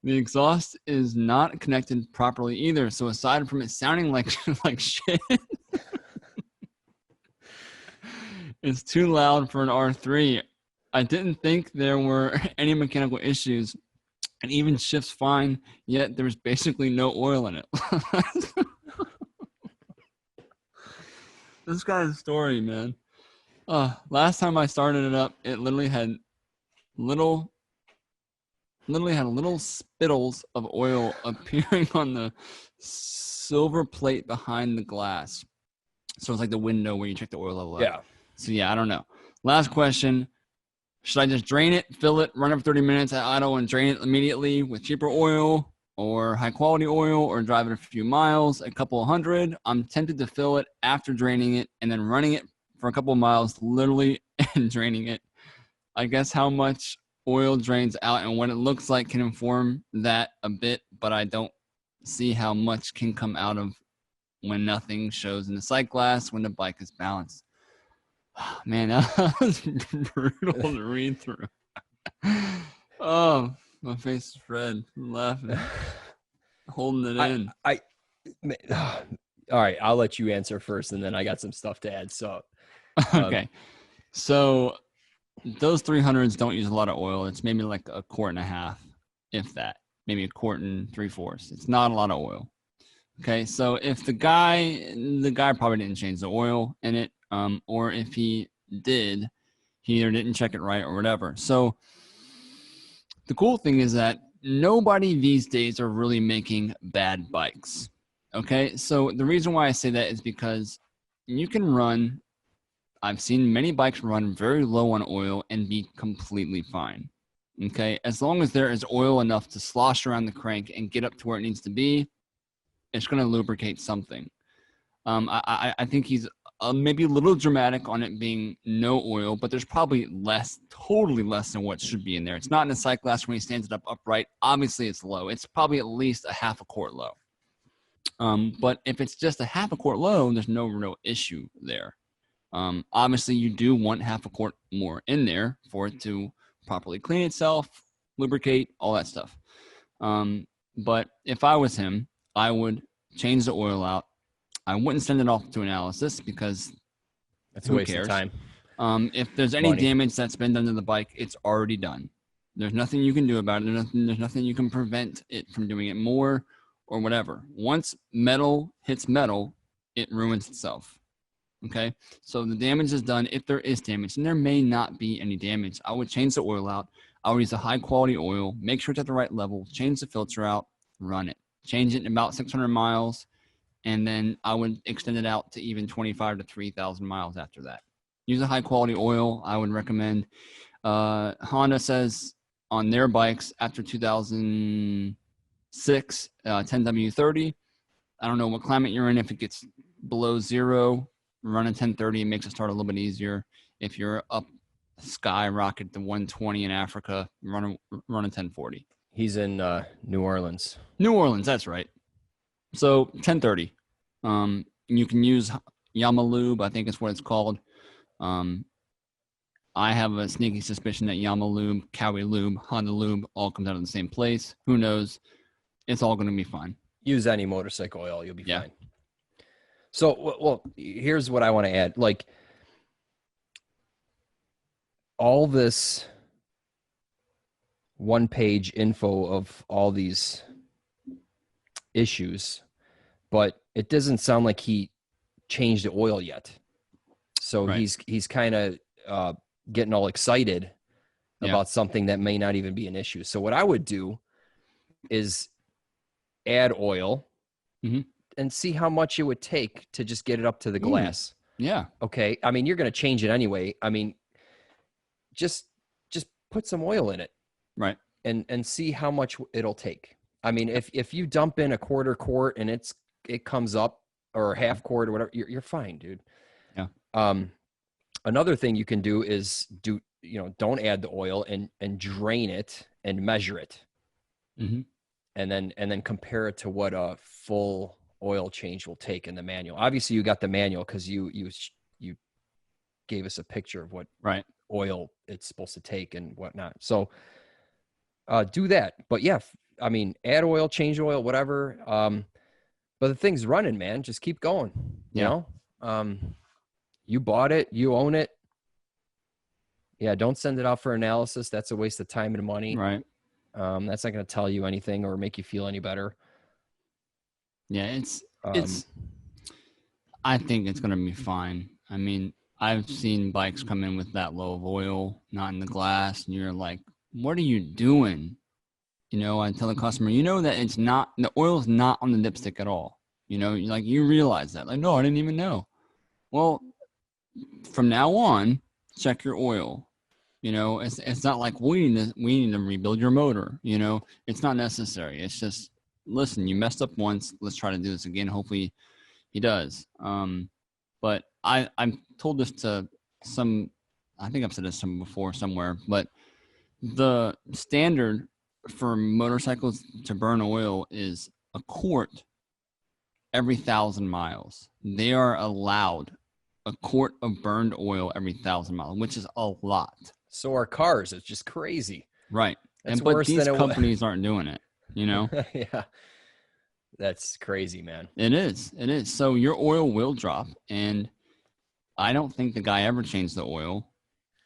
The exhaust is not connected properly either, so aside from it sounding like shit, it's too loud for an R3. I didn't think there were any mechanical issues, and even shifts fine, yet there's basically no oil in it. This guy's story, man. Last time I started it up, it literally had little spittles of oil appearing on the silver plate behind the glass. So it's like the window where you check the oil level out. Yeah. So yeah, I don't know. Last question. Should I just drain it, fill it, run up 30 minutes at idle and drain it immediately with cheaper oil or high quality oil, or drive it a few miles, a couple of hundred? I'm tempted to fill it after draining it and then running it for a couple of miles, literally, and draining it. I guess how much oil drains out and what it looks like can inform that a bit, but I don't see how much can come out of when nothing shows in the sight glass when the bike is balanced. Man, that was brutal to read through. Oh, my face is red. I'm laughing. Holding it in. All right, I'll let you answer first, and then I got some stuff to add. So, Okay. So those 300s don't use a lot of oil. It's maybe like a quart and a half, if that. Maybe a quart and 3/4. It's not a lot of oil. Okay, so if the guy probably didn't change the oil in it, or if he did, he either didn't check it right or whatever. So the cool thing is that nobody these days are really making bad bikes. Okay, so the reason why I say that is because you can run. I've seen many bikes run very low on oil and be completely fine. Okay, as long as there is oil enough to slosh around the crank and get up to where it needs to be, it's going to lubricate something. I think he's maybe a little dramatic on it being no oil, but there's probably totally less than what should be in there. It's not in a cyclist when he stands it up upright. Obviously, it's low. It's probably at least a half a quart low. But if it's just a half a quart low, there's no real issue there. Obviously, you do want half a quart more in there for it to properly clean itself, lubricate, all that stuff. But if I was him, I would change the oil out. I wouldn't send it off to analysis because that's a waste of time. If there's any damage that's been done to the bike, it's already done. There's nothing you can do about it. There's nothing you can prevent it from doing it more or whatever. Once metal hits metal, it ruins itself. Okay, so the damage is done if there is damage, and there may not be any damage. I would change the oil out. I would use a high quality oil, make sure it's at the right level, change the filter out, run it. Change it in about 600 miles, and then I would extend it out to even 25 to 3,000 miles after that. Use a high quality oil. I would recommend. Honda says on their bikes after 2006, 10W30. I don't know what climate you're in. If it gets below zero, run a 1030. It makes it start a little bit easier. If you're up skyrocket to 120 in Africa, run a 1040. He's in New Orleans. New Orleans, that's right. So 1030. You can use Yamaha Lube, I think is what it's called. I have a sneaky suspicion that Yamaha Lube, Cowie Lube, Honda Lube all comes out of the same place. Who knows? It's all going to be fine. Use any motorcycle oil, you'll be fine. So, well, here's what I want to add. Like, all this one-page info of all these issues, but it doesn't sound like he changed the oil yet. So he's kind of getting all excited about something that may not even be an issue. So what I would do is add oil and see how much it would take to just get it up to the glass. Yeah. Okay. I mean, you're going to change it anyway. I mean, just put some oil in it. Right. And see how much it'll take. I mean, if you dump in a quarter quart and it comes up, or a half quart or whatever, you're fine, dude. Yeah. Another thing you can do is don't add the oil and drain it and measure it. And then compare it to what a full oil change will take in the manual. Obviously you got the manual because you gave us a picture of what oil it's supposed to take and whatnot. So do that. But yeah, I mean, add oil, change oil, whatever. But the thing's running, man. Just keep going. You know, you bought it, you own it. Yeah, don't send it out for analysis. That's a waste of time and money. Right. That's not going to tell you anything or make you feel any better. Yeah, it's. I think it's going to be fine. I mean, I've seen bikes come in with that low of oil, not in the glass, and you're like, "What are you doing?" You know, I tell the customer, that it's not, the oil's not on the dipstick at all. You know, you realize that. Like, no, I didn't even know. Well, from now on, check your oil. You know, it's not like we need to rebuild your motor. You know, it's not necessary. It's just, listen, you messed up once. Let's try to do this again. Hopefully he does. But I've told this to I think I've said this before somewhere, but the standard for motorcycles to burn oil is a quart every 1,000 miles. They are allowed a quart of burned oil every 1,000 miles, which is a lot. So are cars. It's just crazy. Right. That's but worse these than companies aren't doing it, you know? Yeah. That's crazy, man. It is. It is. So your oil will drop, and I don't think the guy ever changed the oil.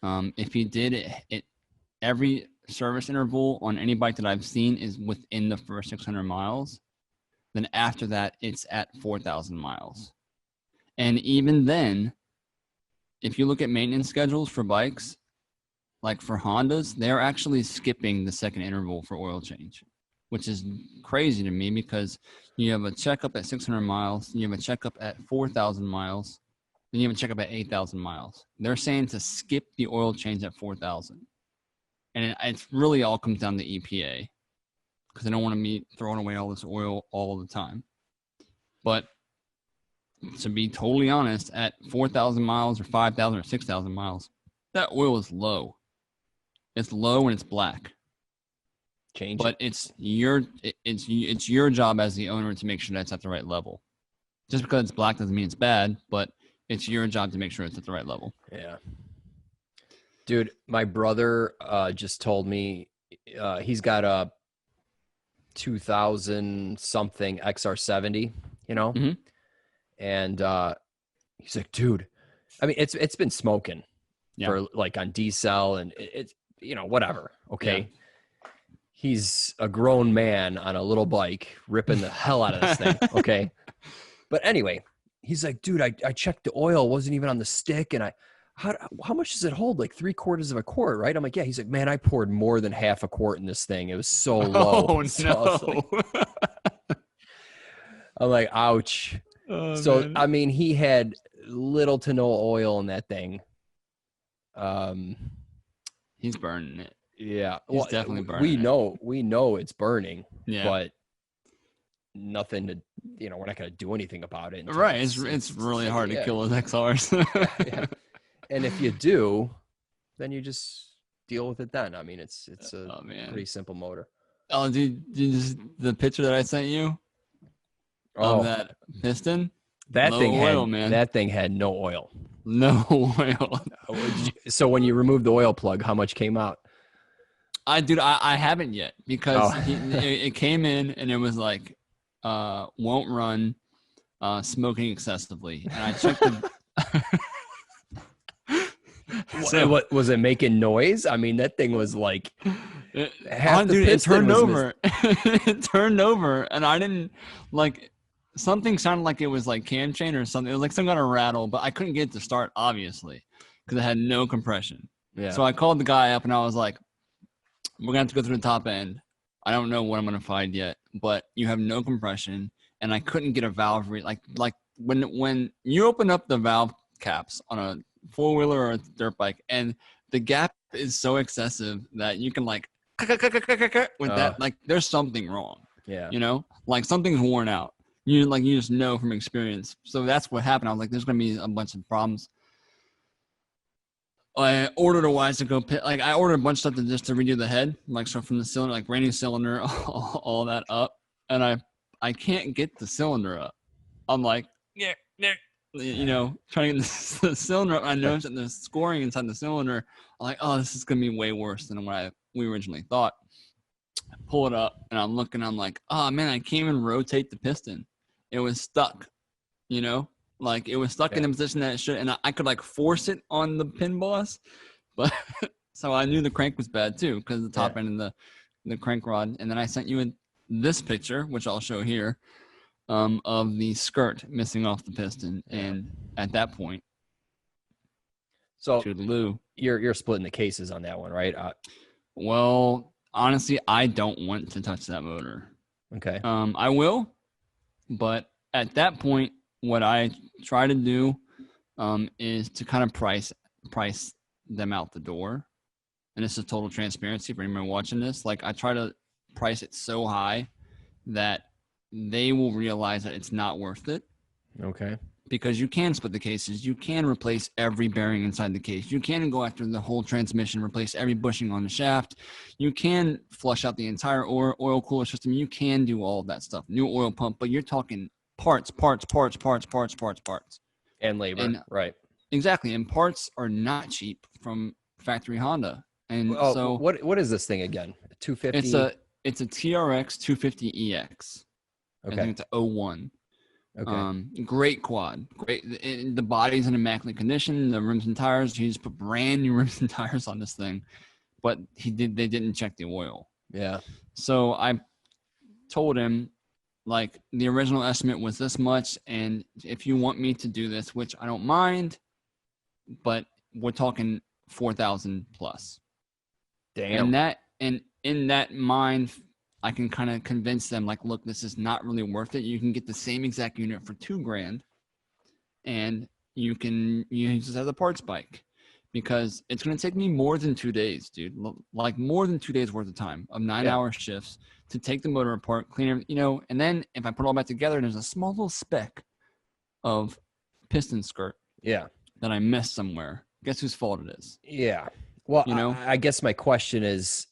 If he did, every service interval on any bike that I've seen is within the first 600 miles. Then after that, it's at 4,000 miles. And even then, if you look at maintenance schedules for bikes, like for Hondas, they're actually skipping the second interval for oil change, which is crazy to me because you have a checkup at 600 miles, you have a checkup at 4,000 miles, then you have a checkup at 8,000 miles. They're saying to skip the oil change at 4,000. And it's really all comes down to EPA because they don't want to be throwing away all this oil all the time. But to be totally honest, at 4,000 miles or 5,000 or 6,000 miles, that oil is low. It's low and it's black. Change but it. it's your job as the owner to make sure that's at the right level. Just because it's black doesn't mean it's bad, but it's your job to make sure it's at the right level. Yeah. Dude, my brother just told me he's got a 2000 something XR70, you know? Mm-hmm. And he's like, dude, I mean, it's been smoking for like on D-cell and it's, you know, whatever. Okay. Yeah. He's a grown man on a little bike ripping the hell out of this thing. Okay. But anyway, he's like, dude, I checked the oil, wasn't even on the stick. And how much does it hold? Like 3/4 of a quart, right? I'm like, yeah. He's like, man, I poured more than half a quart in this thing. It was so low. Oh, so no. I'm like, ouch. Oh, so, man. I mean, he had little to no oil in that thing. He's burning it. Yeah. He's definitely burning it. We know it's burning, yeah. but nothing to, you know, we're not going to do anything about it. Right. It's really hard to kill those XRs. Yeah. And if you do, then you just deal with it then. I mean, it's a pretty simple motor. Oh, dude, the picture that I sent you of that piston? That low thing oil, had, man. That thing had no oil. No oil. So when you removed the oil plug, how much came out? I haven't yet because it came in and it was like, won't run, smoking excessively. And I checked So what was it making noise? I mean, that thing was like it turned over. It turned over and I didn't like something sounded like it was like cam chain or something. It was like some kind of rattle, but I couldn't get it to start obviously because it had no compression. Yeah. So I called the guy up and I was like, we're gonna have to go through the top end. I don't know what I'm gonna find yet, but you have no compression, and I couldn't get a valve like when you open up the valve caps on a 4-wheeler or a dirt bike, and the gap is so excessive that you can like with that, like there's something wrong. Yeah, you know, like something's worn out. You just know from experience. So that's what happened. I was like, there's gonna be a bunch of problems. I ordered a wise to go like I ordered a bunch of stuff just to redo the head, like so from the cylinder, like rainy cylinder, all that up, and I can't get the cylinder up. I'm like, you know, trying to get the cylinder up. I noticed that the scoring inside the cylinder. I'm like, oh, this is gonna be way worse than what we originally thought. I pull it up and I'm looking. I'm like, oh man, I can't even rotate the piston. It was stuck, you know. Like it was stuck in a position that it should, and I could like force it on the pin boss, but so I knew the crank was bad too because the top end of the crank rod. And then I sent you this picture, which I'll show here, of the skirt missing off the piston, and at that point, so you're splitting the cases on that one, right? Well, honestly, I don't want to touch that motor. Okay. I will, but at that point. What I try to do is to kind of price them out the door. And this is total transparency for anyone watching this. Like I try to price it so high that they will realize that it's not worth it. Okay. Because you can split the cases. You can replace every bearing inside the case. You can go after the whole transmission, replace every bushing on the shaft. You can flush out the entire oil cooler system. You can do all of that stuff. New oil pump, but you're talking parts. And labor, right. Exactly. And parts are not cheap from factory Honda. And so what is this thing again? 250? It's a TRX 250EX. Okay. I think it's a 01. Okay. Great quad. Great. The body's in immaculate condition. The rims and tires. He just put brand new rims and tires on this thing, but they didn't check the oil. Yeah. So I told him, like, the original estimate was this much, and if you want me to do this, which I don't mind, but we're talking 4,000 plus. Damn. And in that mind, I can kind of convince them, like, look, this is not really worth it. You can get the same exact unit for $2,000, and you just have the parts bike, because it's going to take me more than 2 days, dude. Like, more than 2 days worth of time of 9-hour shifts to take the motor apart, clean it, and then if I put it all back together, there's a small little speck of piston skirt that I missed somewhere. Guess whose fault it is? Yeah. Well, I guess my question is,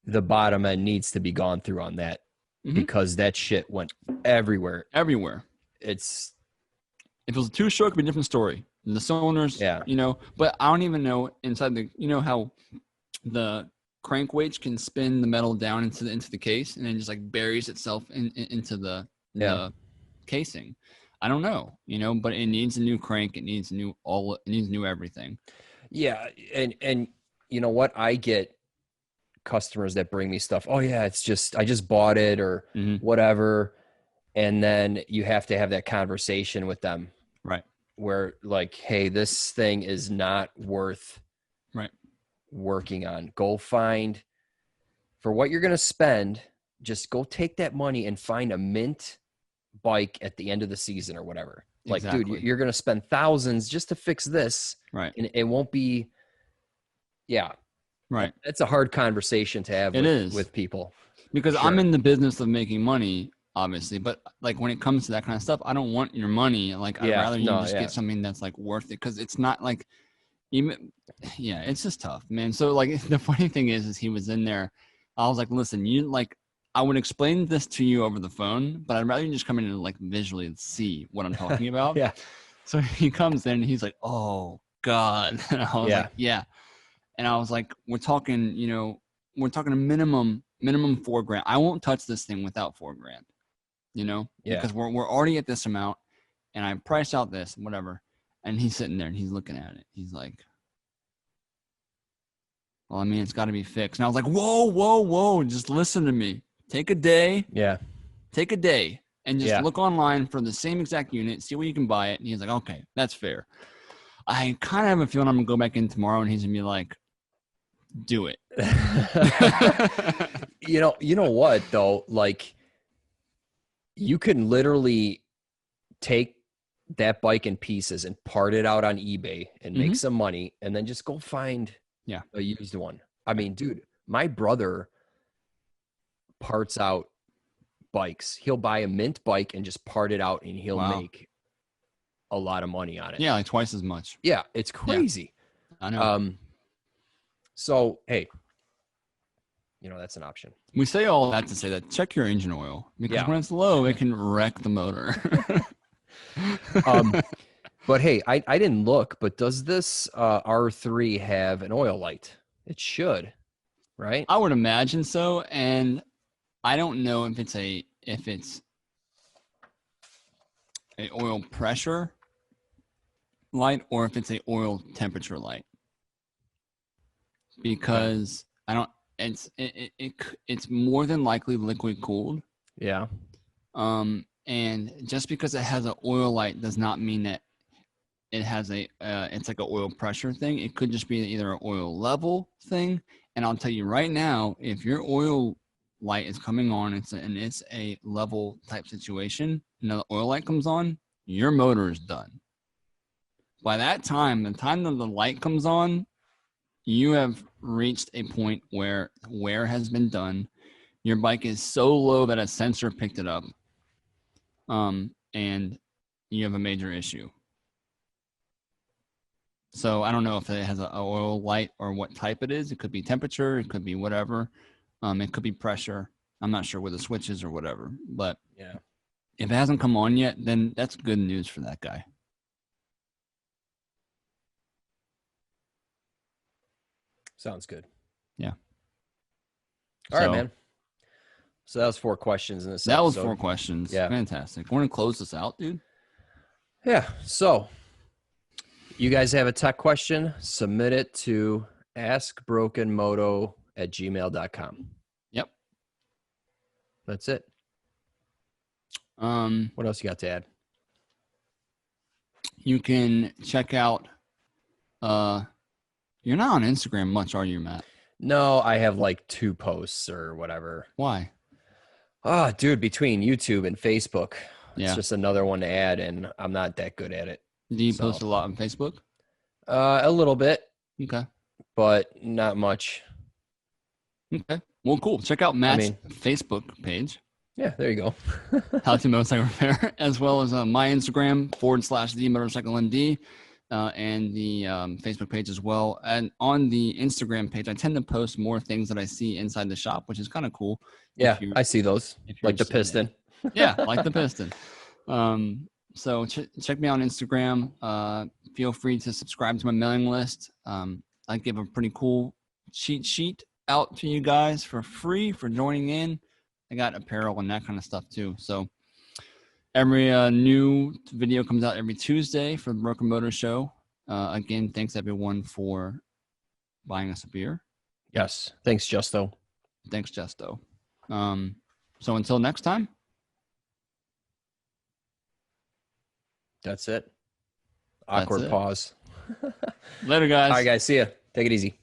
the bottom end needs to be gone through on that, because that shit went everywhere. If it was a two-stroke, it'd be a different story. The cylinders, but I don't even know inside how the crank weights can spin the metal down into the case and then just like buries itself into the casing. I don't know, but it needs a new crank. It needs new everything. Yeah. And you know what? I get customers that bring me stuff. Oh yeah, I just bought it or whatever. And then you have to have that conversation with them. Right. Where, like, hey, this thing is not worth working on. Go find, for what you're going to spend, just go take that money and find a mint bike at the end of the season or whatever. Like, exactly. Dude, you're going to spend thousands just to fix this. Right. And it won't be, Right. That's a hard conversation to have with people. Because I'm in the business of making money, obviously, but like when it comes to that kind of stuff, I don't want your money. Like, I'd rather you just get something that's like worth it, because it's not like it's just tough, man. So like the funny thing is he was in there. I was like, listen, I would explain this to you over the phone, but I'd rather you just come in and like visually see what I'm talking about. Yeah. So he comes in and he's like, oh God. And I was like, yeah. And I was like, we're talking a minimum $4,000. I won't touch this thing without $4,000, because we're already at this amount, and I priced out this, whatever. And he's sitting there and he's looking at it. He's like, well, I mean, it's got to be fixed. And I was like, whoa. Just listen to me. Take a day. Yeah. Take a day and just look online for the same exact unit, see where you can buy it. And he's like, okay, that's fair. I kind of have a feeling I'm going to go back in tomorrow and he's going to be like, do it. You know what, though? Like, you can literally take that bike in pieces and part it out on eBay and make some money, and then just go find a used one. I mean, dude, my brother parts out bikes. He'll buy a mint bike and just part it out, and he'll make a lot of money on it. Yeah, like twice as much. Yeah, it's crazy. Yeah, I know. So, hey, that's an option. We say all that to say that check your engine oil, because when it's low, it can wreck the motor. But hey, I didn't look, but does this R3 have an oil light? It should, right? I would imagine so, and I don't know if it's a oil pressure light or if it's a oil temperature light, because I don't. It's more than likely liquid cooled. Yeah. And just because it has an oil light does not mean that it has it's like an oil pressure thing. It could just be either an oil level thing. And I'll tell you right now, if your oil light is coming on, it's a level type situation, and the oil light comes on, your motor is done. By that time, the time that the light comes on, you have reached a point where wear has been done. Your bike is so low that a sensor picked it up. And you have a major issue. So I don't know if it has an oil light or what type it is. It could be temperature. It could be whatever. It could be pressure. I'm not sure where the switch is or whatever. But if it hasn't come on yet, then that's good news for that guy. Sounds good. Yeah. All right, man. So that was 4 questions in this That was episode. 4 questions. Yeah. Fantastic. Want to close this out, dude? Yeah. So you guys have a tech question, submit it to askbrokenmoto@gmail.com. Yep. That's it. What else you got to add? You can check out, you're not on Instagram much, are you, Matt? No, I have like 2 posts or whatever. Why? Ah, dude, between YouTube and Facebook, it's Yeah. just another one to add, and I'm not that good at it. Do you So- post a lot on Facebook? A little bit, Okay. but not much. Okay. Well, cool. Check out Matt's Facebook page, Yeah, there you go. How to Motorcycle Repair, as well as my Instagram /the Motorcycle ND, and the Facebook page as well. And on the Instagram page, I tend to post more things that I see inside the shop, which is kind of cool. Yeah, I see those, if you're like the interested in piston. Yeah, like the piston. So check me out on Instagram. Feel free to subscribe to my mailing list. I give a pretty cool cheat sheet out to you guys for free for joining in. I got apparel and that kind of stuff too. So every new video comes out every Tuesday for the Broken Moto Show. Again, thanks everyone for buying us a beer. Yes. Thanks, Justo. Thanks, Justo. So until next time. That's it. Awkward pause. Later, guys. All right, guys. See ya. Take it easy.